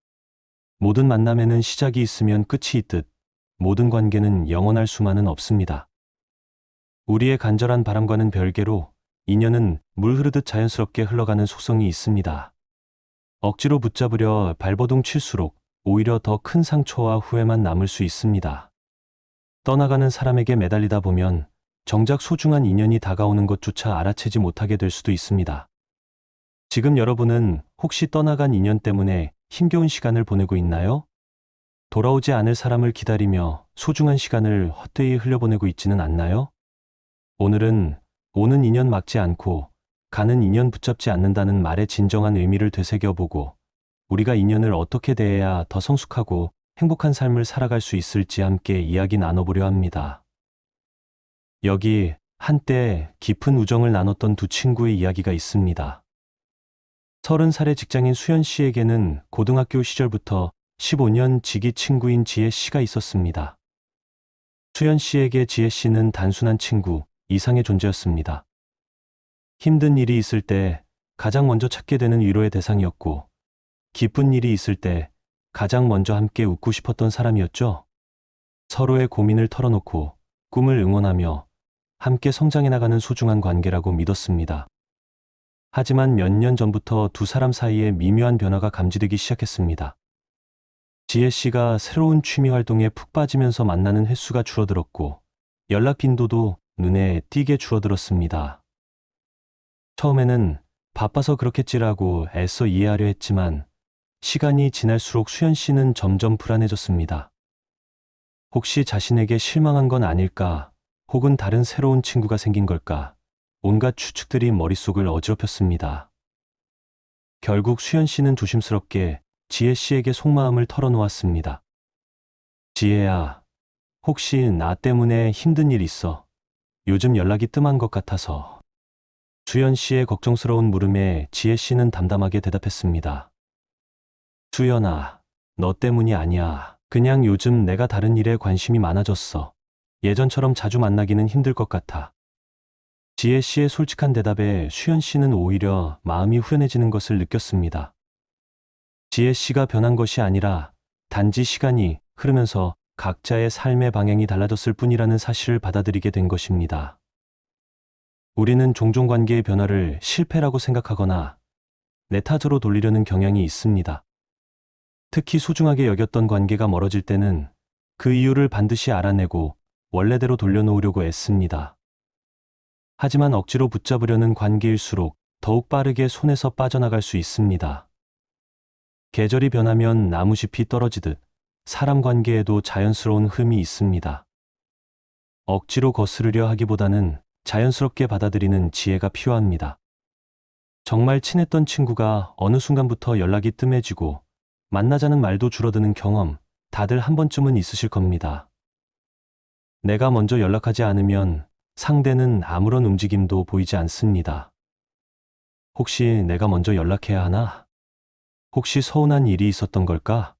모든 만남에는 시작이 있으면 끝이 있듯 모든 관계는 영원할 수만은 없습니다. 우리의 간절한 바람과는 별개로 인연은 물 흐르듯 자연스럽게 흘러가는 속성이 있습니다. 억지로 붙잡으려 발버둥 칠수록 오히려 더 큰 상처와 후회만 남을 수 있습니다. 떠나가는 사람에게 매달리다 보면 정작 소중한 인연이 다가오는 것조차 알아채지 못하게 될 수도 있습니다. 지금 여러분은 혹시 떠나간 인연 때문에 힘겨운 시간을 보내고 있나요? 돌아오지 않을 사람을 기다리며 소중한 시간을 헛되이 흘려보내고 있지는 않나요? 오늘은 오는 인연 막지 않고 가는 인연 붙잡지 않는다는 말의 진정한 의미를 되새겨보고 우리가 인연을 어떻게 대해야 더 성숙하고 행복한 삶을 살아갈 수 있을지 함께 이야기 나눠보려 합니다. 여기 한때 깊은 우정을 나눴던 두 친구의 이야기가 있습니다. 30살의 직장인 수연 씨에게는 고등학교 시절부터 15년 지기 친구인 지혜 씨가 있었습니다. 수연 씨에게 지혜 씨는 단순한 친구, 이상의 존재였습니다. 힘든 일이 있을 때 가장 먼저 찾게 되는 위로의 대상이었고, 기쁜 일이 있을 때 가장 먼저 함께 웃고 싶었던 사람이었죠. 서로의 고민을 털어놓고 꿈을 응원하며 함께 성장해 나가는 소중한 관계라고 믿었습니다. 하지만 몇 년 전부터 두 사람 사이에 미묘한 변화가 감지되기 시작했습니다. 지혜 씨가 새로운 취미 활동에 푹 빠지면서 만나는 횟수가 줄어들었고 연락 빈도도 눈에 띄게 줄어들었습니다. 처음에는 바빠서 그렇겠지라고 애써 이해하려 했지만 시간이 지날수록 수연 씨는 점점 불안해졌습니다. 혹시 자신에게 실망한 건 아닐까? 혹은 다른 새로운 친구가 생긴 걸까? 온갖 추측들이 머릿속을 어지럽혔습니다. 결국 수연 씨는 조심스럽게 지혜 씨에게 속마음을 털어놓았습니다. 지혜야, 혹시 나 때문에 힘든 일 있어? 요즘 연락이 뜸한 것 같아서. 수연 씨의 걱정스러운 물음에 지혜 씨는 담담하게 대답했습니다. 수연아, 너 때문이 아니야. 그냥 요즘 내가 다른 일에 관심이 많아졌어. 예전처럼 자주 만나기는 힘들 것 같아. 지혜 씨의 솔직한 대답에 수연 씨는 오히려 마음이 후련해지는 것을 느꼈습니다. 지혜 씨가 변한 것이 아니라 단지 시간이 흐르면서 각자의 삶의 방향이 달라졌을 뿐이라는 사실을 받아들이게 된 것입니다. 우리는 종종 관계의 변화를 실패라고 생각하거나 내 탓으로 돌리려는 경향이 있습니다. 특히 소중하게 여겼던 관계가 멀어질 때는 그 이유를 반드시 알아내고 원래대로 돌려놓으려고 애씁니다. 하지만 억지로 붙잡으려는 관계일수록 더욱 빠르게 손에서 빠져나갈 수 있습니다. 계절이 변하면 나무잎이 떨어지듯 사람 관계에도 자연스러운 흐름이 있습니다. 억지로 거스르려 하기보다는 자연스럽게 받아들이는 지혜가 필요합니다. 정말 친했던 친구가 어느 순간부터 연락이 뜸해지고 만나자는 말도 줄어드는 경험, 다들 한 번쯤은 있으실 겁니다. 내가 먼저 연락하지 않으면 상대는 아무런 움직임도 보이지 않습니다. 혹시 내가 먼저 연락해야 하나? 혹시 서운한 일이 있었던 걸까?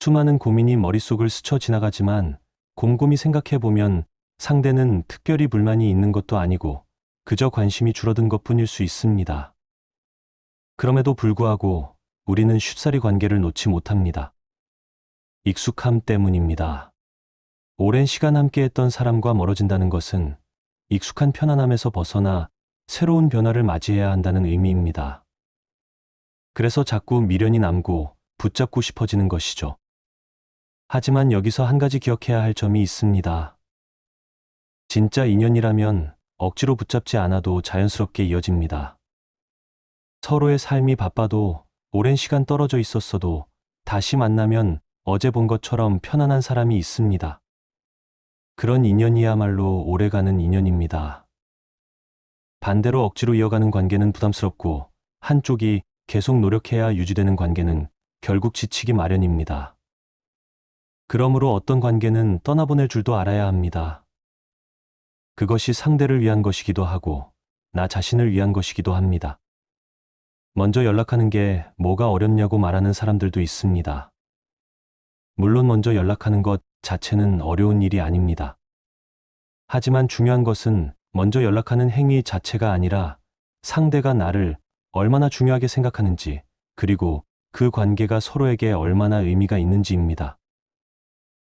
수많은 고민이 머릿속을 스쳐 지나가지만 곰곰이 생각해보면 상대는 특별히 불만이 있는 것도 아니고 그저 관심이 줄어든 것뿐일 수 있습니다. 그럼에도 불구하고 우리는 쉽사리 관계를 놓지 못합니다. 익숙함 때문입니다. 오랜 시간 함께했던 사람과 멀어진다는 것은 익숙한 편안함에서 벗어나 새로운 변화를 맞이해야 한다는 의미입니다. 그래서 자꾸 미련이 남고 붙잡고 싶어지는 것이죠. 하지만 여기서 한 가지 기억해야 할 점이 있습니다. 진짜 인연이라면 억지로 붙잡지 않아도 자연스럽게 이어집니다. 서로의 삶이 바빠도 오랜 시간 떨어져 있었어도 다시 만나면 어제 본 것처럼 편안한 사람이 있습니다. 그런 인연이야말로 오래가는 인연입니다. 반대로 억지로 이어가는 관계는 부담스럽고 한쪽이 계속 노력해야 유지되는 관계는 결국 지치기 마련입니다. 그러므로 어떤 관계는 떠나보낼 줄도 알아야 합니다. 그것이 상대를 위한 것이기도 하고 나 자신을 위한 것이기도 합니다. 먼저 연락하는 게 뭐가 어렵냐고 말하는 사람들도 있습니다. 물론 먼저 연락하는 것 자체는 어려운 일이 아닙니다. 하지만 중요한 것은 먼저 연락하는 행위 자체가 아니라 상대가 나를 얼마나 중요하게 생각하는지, 그리고 그 관계가 서로에게 얼마나 의미가 있는지입니다.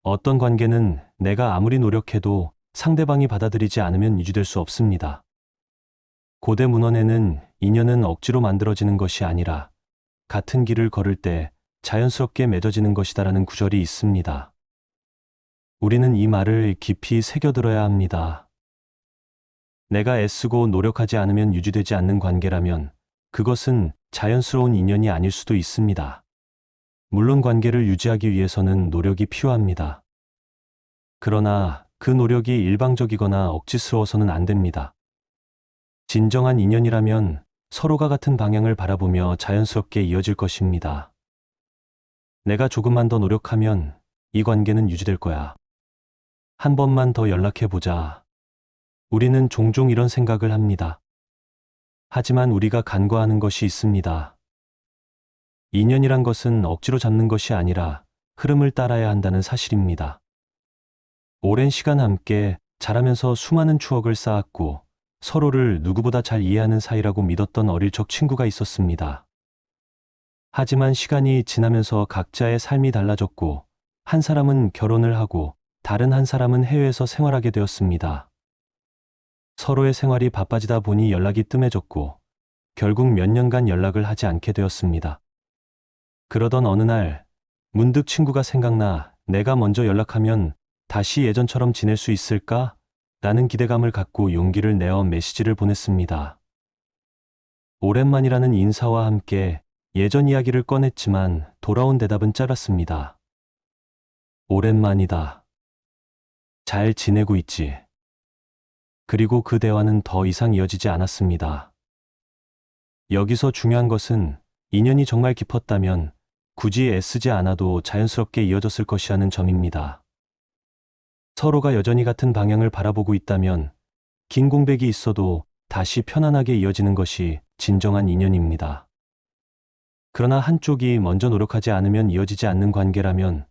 어떤 관계는 내가 아무리 노력해도 상대방이 받아들이지 않으면 유지될 수 없습니다. 고대 문헌에는 인연은 억지로 만들어지는 것이 아니라 같은 길을 걸을 때 자연스럽게 맺어지는 것이다라는 구절이 있습니다. 우리는 이 말을 깊이 새겨들어야 합니다. 내가 애쓰고 노력하지 않으면 유지되지 않는 관계라면 그것은 자연스러운 인연이 아닐 수도 있습니다. 물론 관계를 유지하기 위해서는 노력이 필요합니다. 그러나 그 노력이 일방적이거나 억지스러워서는 안 됩니다. 진정한 인연이라면 서로가 같은 방향을 바라보며 자연스럽게 이어질 것입니다. 내가 조금만 더 노력하면 이 관계는 유지될 거야. 한 번만 더 연락해보자. 우리는 종종 이런 생각을 합니다. 하지만 우리가 간과하는 것이 있습니다. 인연이란 것은 억지로 잡는 것이 아니라 흐름을 따라야 한다는 사실입니다. 오랜 시간 함께 자라면서 수많은 추억을 쌓았고 서로를 누구보다 잘 이해하는 사이라고 믿었던 어릴 적 친구가 있었습니다. 하지만 시간이 지나면서 각자의 삶이 달라졌고 한 사람은 결혼을 하고 다른 한 사람은 해외에서 생활하게 되었습니다. 서로의 생활이 바빠지다 보니 연락이 뜸해졌고 결국 몇 년간 연락을 하지 않게 되었습니다. 그러던 어느 날 문득 친구가 생각나 내가 먼저 연락하면 다시 예전처럼 지낼 수 있을까? 라는 기대감을 갖고 용기를 내어 메시지를 보냈습니다. 오랜만이라는 인사와 함께 예전 이야기를 꺼냈지만 돌아온 대답은 짧았습니다. 오랜만이다. 잘 지내고 있지? 그리고 그 대화는 더 이상 이어지지 않았습니다. 여기서 중요한 것은 인연이 정말 깊었다면 굳이 애쓰지 않아도 자연스럽게 이어졌을 것이라는 점입니다. 서로가 여전히 같은 방향을 바라보고 있다면 긴 공백이 있어도 다시 편안하게 이어지는 것이 진정한 인연입니다. 그러나 한쪽이 먼저 노력하지 않으면 이어지지 않는 관계라면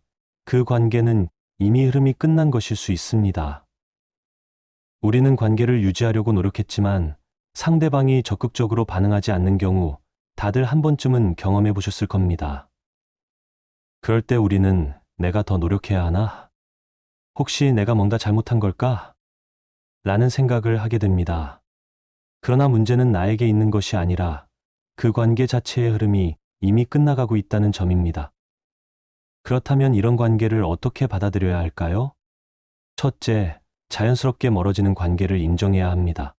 그 관계는 이미 흐름이 끝난 것일 수 있습니다. 우리는 관계를 유지하려고 노력했지만 상대방이 적극적으로 반응하지 않는 경우 다들 한 번쯤은 경험해 보셨을 겁니다. 그럴 때 우리는 내가 더 노력해야 하나? 혹시 내가 뭔가 잘못한 걸까? 라는 생각을 하게 됩니다. 그러나 문제는 나에게 있는 것이 아니라 그 관계 자체의 흐름이 이미 끝나가고 있다는 점입니다. 그렇다면 이런 관계를 어떻게 받아들여야 할까요? 첫째, 자연스럽게 멀어지는 관계를 인정해야 합니다.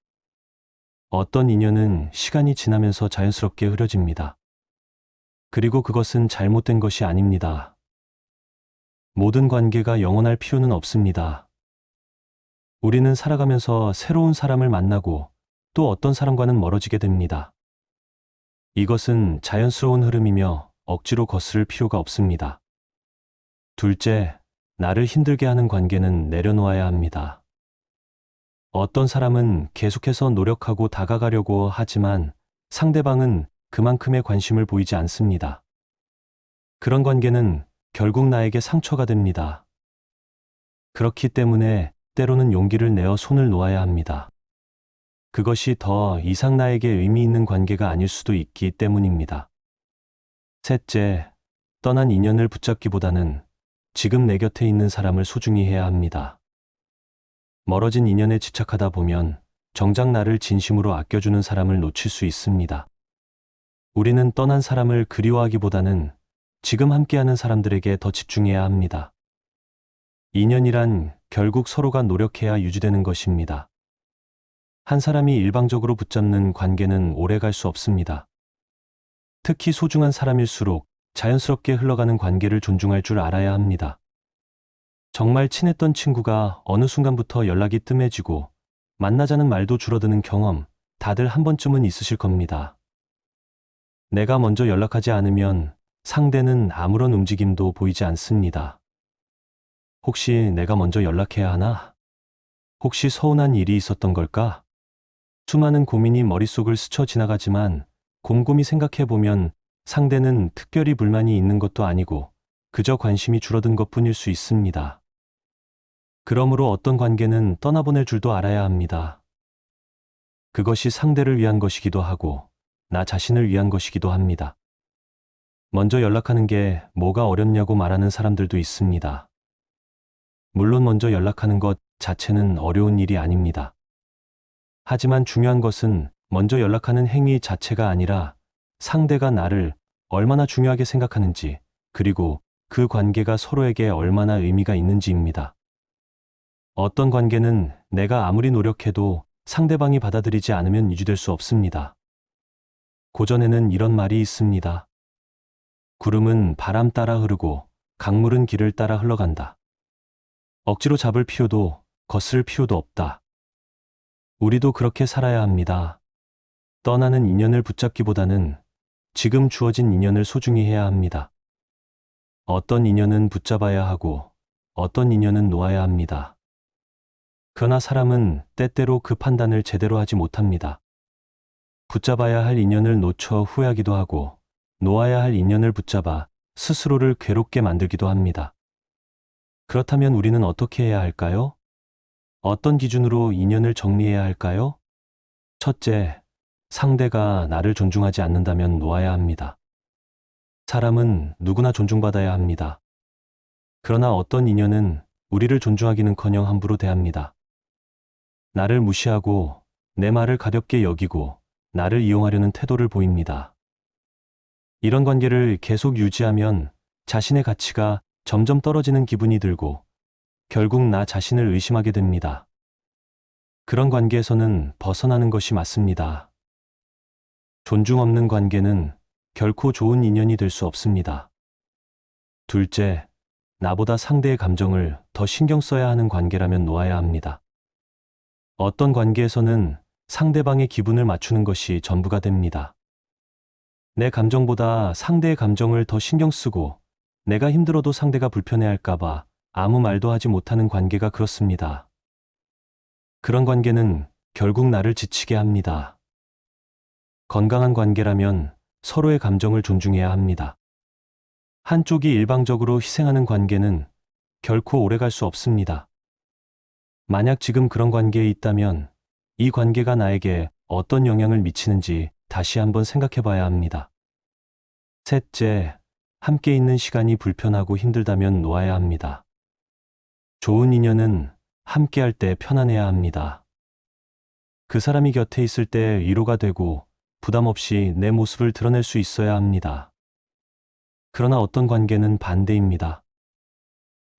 어떤 인연은 시간이 지나면서 자연스럽게 흐려집니다. 그리고 그것은 잘못된 것이 아닙니다. 모든 관계가 영원할 필요는 없습니다. 우리는 살아가면서 새로운 사람을 만나고 또 어떤 사람과는 멀어지게 됩니다. 이것은 자연스러운 흐름이며 억지로 거스를 필요가 없습니다. 둘째, 나를 힘들게 하는 관계는 내려놓아야 합니다. 어떤 사람은 계속해서 노력하고 다가가려고 하지만 상대방은 그만큼의 관심을 보이지 않습니다. 그런 관계는 결국 나에게 상처가 됩니다. 그렇기 때문에 때로는 용기를 내어 손을 놓아야 합니다. 그것이 더 이상 나에게 의미 있는 관계가 아닐 수도 있기 때문입니다. 셋째, 떠난 인연을 붙잡기보다는 지금 내 곁에 있는 사람을 소중히 해야 합니다. 멀어진 인연에 집착하다 보면 정작 나를 진심으로 아껴주는 사람을 놓칠 수 있습니다. 우리는 떠난 사람을 그리워하기보다는 지금 함께하는 사람들에게 더 집중해야 합니다. 인연이란 결국 서로가 노력해야 유지되는 것입니다. 한 사람이 일방적으로 붙잡는 관계는 오래 갈 수 없습니다. 특히 소중한 사람일수록 자연스럽게 흘러가는 관계를 존중할 줄 알아야 합니다. 정말 친했던 친구가 어느 순간부터 연락이 뜸해지고 만나자는 말도 줄어드는 경험 다들 한 번쯤은 있으실 겁니다. 내가 먼저 연락하지 않으면 상대는 아무런 움직임도 보이지 않습니다. 혹시 내가 먼저 연락해야 하나? 혹시 서운한 일이 있었던 걸까? 수많은 고민이 머릿속을 스쳐 지나가지만 곰곰이 생각해보면 상대는 특별히 불만이 있는 것도 아니고 그저 관심이 줄어든 것뿐일 수 있습니다. 그러므로 어떤 관계는 떠나보낼 줄도 알아야 합니다. 그것이 상대를 위한 것이기도 하고 나 자신을 위한 것이기도 합니다. 먼저 연락하는 게 뭐가 어렵냐고 말하는 사람들도 있습니다. 물론 먼저 연락하는 것 자체는 어려운 일이 아닙니다. 하지만 중요한 것은 먼저 연락하는 행위 자체가 아니라 상대가 나를 얼마나 중요하게 생각하는지, 그리고 그 관계가 서로에게 얼마나 의미가 있는지입니다. 어떤 관계는 내가 아무리 노력해도 상대방이 받아들이지 않으면 유지될 수 없습니다. 고전에는 이런 말이 있습니다. 구름은 바람 따라 흐르고 강물은 길을 따라 흘러간다. 억지로 잡을 필요도 거스를 필요도 없다. 우리도 그렇게 살아야 합니다. 떠나는 인연을 붙잡기보다는 지금 주어진 인연을 소중히 해야 합니다. 어떤 인연은 붙잡아야 하고 어떤 인연은 놓아야 합니다. 그러나 사람은 때때로 그 판단을 제대로 하지 못합니다. 붙잡아야 할 인연을 놓쳐 후회하기도 하고 놓아야 할 인연을 붙잡아 스스로를 괴롭게 만들기도 합니다. 그렇다면 우리는 어떻게 해야 할까요? 어떤 기준으로 인연을 정리해야 할까요? 첫째, 상대가 나를 존중하지 않는다면 놓아야 합니다. 사람은 누구나 존중받아야 합니다. 그러나 어떤 인연은 우리를 존중하기는커녕 함부로 대합니다. 나를 무시하고 내 말을 가볍게 여기고 나를 이용하려는 태도를 보입니다. 이런 관계를 계속 유지하면 자신의 가치가 점점 떨어지는 기분이 들고 결국 나 자신을 의심하게 됩니다. 그런 관계에서는 벗어나는 것이 맞습니다. 존중 없는 관계는 결코 좋은 인연이 될 수 없습니다. 둘째, 나보다 상대의 감정을 더 신경 써야 하는 관계라면 놓아야 합니다. 어떤 관계에서는 상대방의 기분을 맞추는 것이 전부가 됩니다. 내 감정보다 상대의 감정을 더 신경 쓰고 내가 힘들어도 상대가 불편해할까봐 아무 말도 하지 못하는 관계가 그렇습니다. 그런 관계는 결국 나를 지치게 합니다. 건강한 관계라면 서로의 감정을 존중해야 합니다. 한쪽이 일방적으로 희생하는 관계는 결코 오래갈 수 없습니다. 만약 지금 그런 관계에 있다면 이 관계가 나에게 어떤 영향을 미치는지 다시 한번 생각해 봐야 합니다. 셋째, 함께 있는 시간이 불편하고 힘들다면 놓아야 합니다. 좋은 인연은 함께 할 때 편안해야 합니다. 그 사람이 곁에 있을 때 위로가 되고 부담 없이 내 모습을 드러낼 수 있어야 합니다. 그러나 어떤 관계는 반대입니다.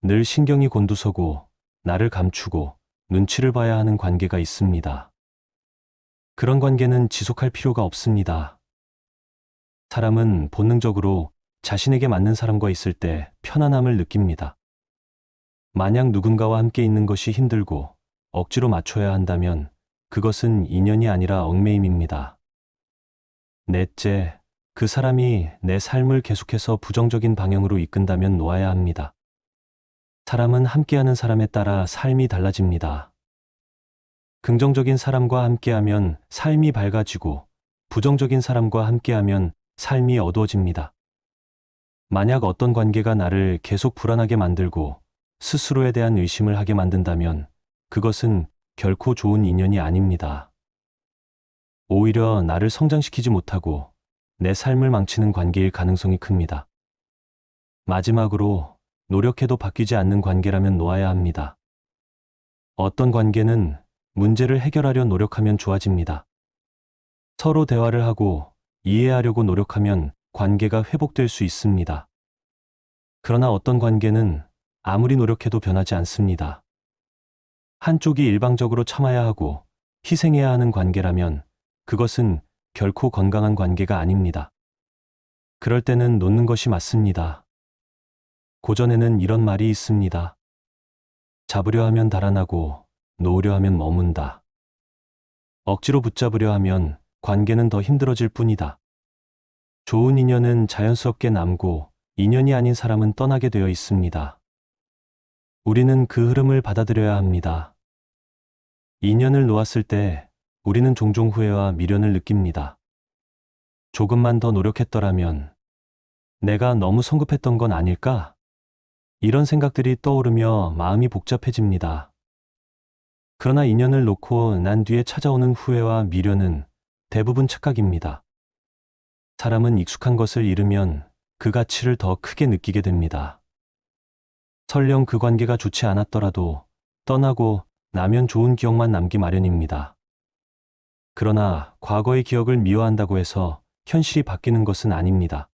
늘 신경이 곤두서고 나를 감추고 눈치를 봐야 하는 관계가 있습니다. 그런 관계는 지속할 필요가 없습니다. 사람은 본능적으로 자신에게 맞는 사람과 있을 때 편안함을 느낍니다. 만약 누군가와 함께 있는 것이 힘들고 억지로 맞춰야 한다면 그것은 인연이 아니라 얽매임입니다. 넷째, 그 사람이 내 삶을 계속해서 부정적인 방향으로 이끈다면 놓아야 합니다. 사람은 함께하는 사람에 따라 삶이 달라집니다. 긍정적인 사람과 함께하면 삶이 밝아지고 부정적인 사람과 함께하면 삶이 어두워집니다. 만약 어떤 관계가 나를 계속 불안하게 만들고 스스로에 대한 의심을 하게 만든다면 그것은 결코 좋은 인연이 아닙니다. 오히려 나를 성장시키지 못하고 내 삶을 망치는 관계일 가능성이 큽니다. 마지막으로 노력해도 바뀌지 않는 관계라면 놓아야 합니다. 어떤 관계는 문제를 해결하려 노력하면 좋아집니다. 서로 대화를 하고 이해하려고 노력하면 관계가 회복될 수 있습니다. 그러나 어떤 관계는 아무리 노력해도 변하지 않습니다. 한쪽이 일방적으로 참아야 하고 희생해야 하는 관계라면 그것은 결코 건강한 관계가 아닙니다. 그럴 때는 놓는 것이 맞습니다. 고전에는 이런 말이 있습니다. 잡으려 하면 달아나고 놓으려 하면 머문다. 억지로 붙잡으려 하면 관계는 더 힘들어질 뿐이다. 좋은 인연은 자연스럽게 남고 인연이 아닌 사람은 떠나게 되어 있습니다. 우리는 그 흐름을 받아들여야 합니다. 인연을 놓았을 때 우리는 종종 후회와 미련을 느낍니다. 조금만 더 노력했더라면 내가 너무 성급했던 건 아닐까? 이런 생각들이 떠오르며 마음이 복잡해집니다. 그러나 인연을 놓고 난 뒤에 찾아오는 후회와 미련은 대부분 착각입니다. 사람은 익숙한 것을 잃으면 그 가치를 더 크게 느끼게 됩니다. 설령 그 관계가 좋지 않았더라도 떠나고 나면 좋은 기억만 남기 마련입니다. 그러나 과거의 기억을 미워한다고 해서 현실이 바뀌는 것은 아닙니다.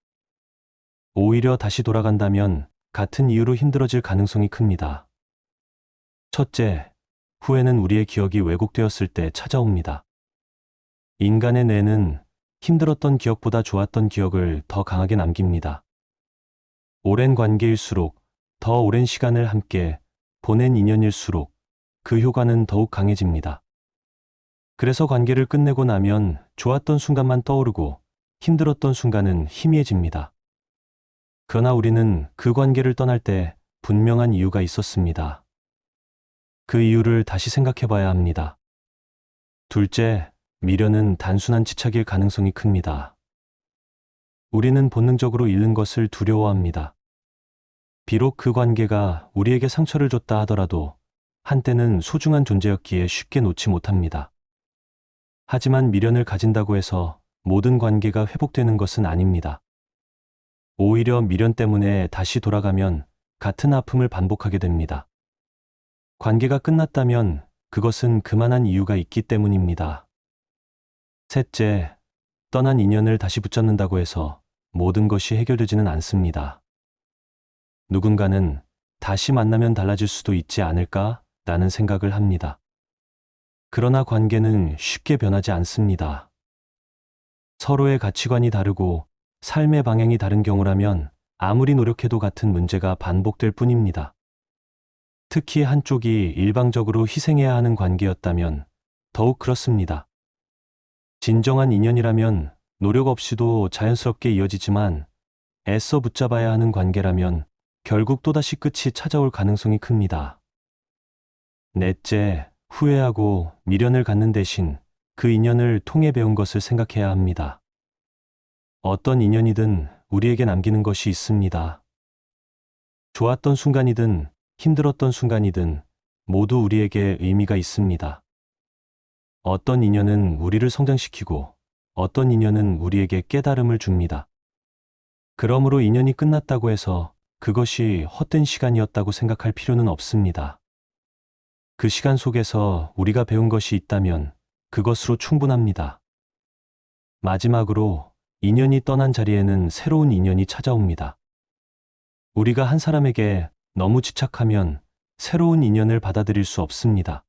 오히려 다시 돌아간다면 같은 이유로 힘들어질 가능성이 큽니다. 첫째, 후회는 우리의 기억이 왜곡되었을 때 찾아옵니다. 인간의 뇌는 힘들었던 기억보다 좋았던 기억을 더 강하게 남깁니다. 오랜 관계일수록 더 오랜 시간을 함께 보낸 인연일수록 그 효과는 더욱 강해집니다. 그래서 관계를 끝내고 나면 좋았던 순간만 떠오르고 힘들었던 순간은 희미해집니다. 그러나 우리는 그 관계를 떠날 때 분명한 이유가 있었습니다. 그 이유를 다시 생각해 봐야 합니다. 둘째, 미련은 단순한 집착일 가능성이 큽니다. 우리는 본능적으로 잃는 것을 두려워합니다. 비록 그 관계가 우리에게 상처를 줬다 하더라도 한때는 소중한 존재였기에 쉽게 놓지 못합니다. 하지만 미련을 가진다고 해서 모든 관계가 회복되는 것은 아닙니다. 오히려 미련 때문에 다시 돌아가면 같은 아픔을 반복하게 됩니다. 관계가 끝났다면 그것은 그만한 이유가 있기 때문입니다. 셋째, 떠난 인연을 다시 붙잡는다고 해서 모든 것이 해결되지는 않습니다. 누군가는 다시 만나면 달라질 수도 있지 않을까라는 생각을 합니다. 그러나 관계는 쉽게 변하지 않습니다. 서로의 가치관이 다르고 삶의 방향이 다른 경우라면 아무리 노력해도 같은 문제가 반복될 뿐입니다. 특히 한쪽이 일방적으로 희생해야 하는 관계였다면 더욱 그렇습니다. 진정한 인연이라면 노력 없이도 자연스럽게 이어지지만 애써 붙잡아야 하는 관계라면 결국 또다시 끝이 찾아올 가능성이 큽니다. 넷째, 후회하고 미련을 갖는 대신 그 인연을 통해 배운 것을 생각해야 합니다. 어떤 인연이든 우리에게 남기는 것이 있습니다. 좋았던 순간이든 힘들었던 순간이든 모두 우리에게 의미가 있습니다. 어떤 인연은 우리를 성장시키고 어떤 인연은 우리에게 깨달음을 줍니다. 그러므로 인연이 끝났다고 해서 그것이 헛된 시간이었다고 생각할 필요는 없습니다. 그 시간 속에서 우리가 배운 것이 있다면 그것으로 충분합니다. 마지막으로 인연이 떠난 자리에는 새로운 인연이 찾아옵니다. 우리가 한 사람에게 너무 집착하면 새로운 인연을 받아들일 수 없습니다.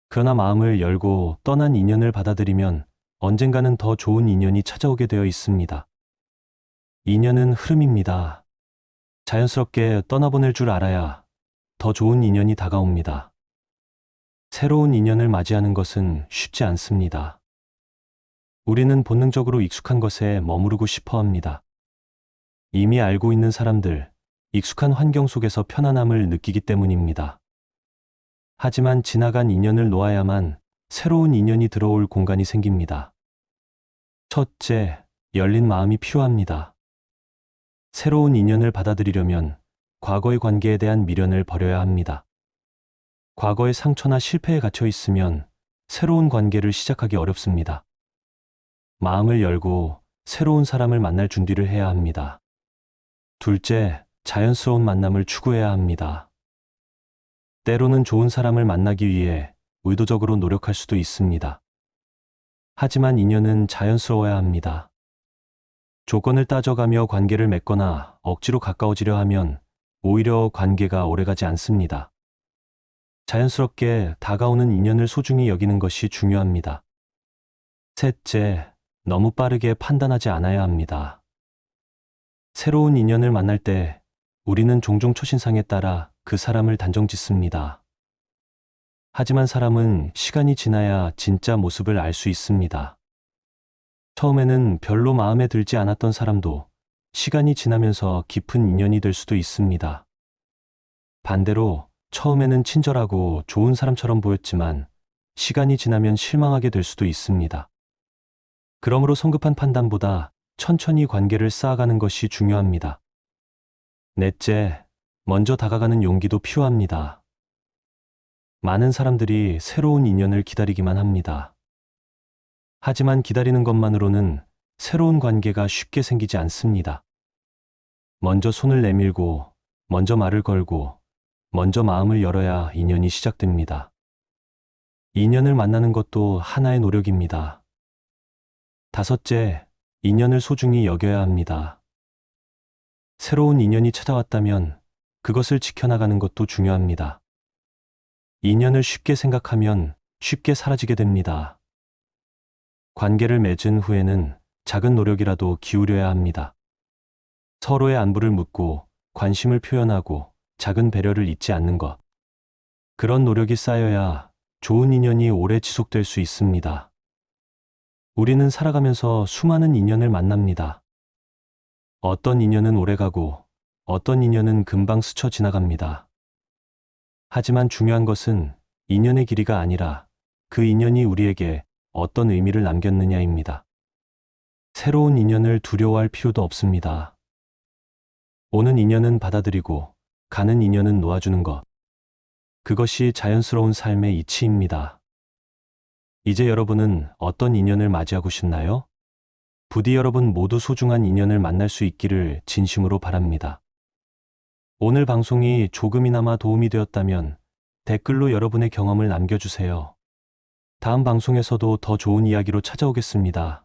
그러나 마음을 열고 떠난 인연을 받아들이면 언젠가는 더 좋은 인연이 찾아오게 되어 있습니다. 인연은 흐름입니다. 자연스럽게 떠나보낼 줄 알아야 더 좋은 인연이 다가옵니다. 새로운 인연을 맞이하는 것은 쉽지 않습니다. 우리는 본능적으로 익숙한 것에 머무르고 싶어 합니다. 이미 알고 있는 사람들, 익숙한 환경 속에서 편안함을 느끼기 때문입니다. 하지만 지나간 인연을 놓아야만 새로운 인연이 들어올 공간이 생깁니다. 첫째, 열린 마음이 필요합니다. 새로운 인연을 받아들이려면 과거의 관계에 대한 미련을 버려야 합니다. 과거의 상처나 실패에 갇혀 있으면 새로운 관계를 시작하기 어렵습니다. 마음을 열고 새로운 사람을 만날 준비를 해야 합니다. 둘째, 자연스러운 만남을 추구해야 합니다. 때로는 좋은 사람을 만나기 위해 의도적으로 노력할 수도 있습니다. 하지만 인연은 자연스러워야 합니다. 조건을 따져가며 관계를 맺거나 억지로 가까워지려 하면 오히려 관계가 오래가지 않습니다. 자연스럽게 다가오는 인연을 소중히 여기는 것이 중요합니다. 셋째, 너무 빠르게 판단하지 않아야 합니다. 새로운 인연을 만날 때 우리는 종종 초신상에 따라 그 사람을 단정 짓습니다. 하지만 사람은 시간이 지나야 진짜 모습을 알 수 있습니다. 처음에는 별로 마음에 들지 않았던 사람도 시간이 지나면서 깊은 인연이 될 수도 있습니다. 반대로 처음에는 친절하고 좋은 사람처럼 보였지만 시간이 지나면 실망하게 될 수도 있습니다. 그러므로 성급한 판단보다 천천히 관계를 쌓아가는 것이 중요합니다. 넷째, 먼저 다가가는 용기도 필요합니다. 많은 사람들이 새로운 인연을 기다리기만 합니다. 하지만 기다리는 것만으로는 새로운 관계가 쉽게 생기지 않습니다. 먼저 손을 내밀고, 먼저 말을 걸고, 먼저 마음을 열어야 인연이 시작됩니다. 인연을 만나는 것도 하나의 노력입니다. 다섯째, 인연을 소중히 여겨야 합니다. 새로운 인연이 찾아왔다면 그것을 지켜나가는 것도 중요합니다. 인연을 쉽게 생각하면 쉽게 사라지게 됩니다. 관계를 맺은 후에는 작은 노력이라도 기울여야 합니다. 서로의 안부를 묻고 관심을 표현하고 작은 배려를 잊지 않는 것. 그런 노력이 쌓여야 좋은 인연이 오래 지속될 수 있습니다. 우리는 살아가면서 수많은 인연을 만납니다. 어떤 인연은 오래가고 어떤 인연은 금방 스쳐 지나갑니다. 하지만 중요한 것은 인연의 길이가 아니라 그 인연이 우리에게 어떤 의미를 남겼느냐입니다. 새로운 인연을 두려워할 필요도 없습니다. 오는 인연은 받아들이고 가는 인연은 놓아주는 것. 그것이 자연스러운 삶의 이치입니다. 이제 여러분은 어떤 인연을 맞이하고 싶나요? 부디 여러분 모두 소중한 인연을 만날 수 있기를 진심으로 바랍니다. 오늘 방송이 조금이나마 도움이 되었다면 댓글로 여러분의 경험을 남겨주세요. 다음 방송에서도 더 좋은 이야기로 찾아오겠습니다.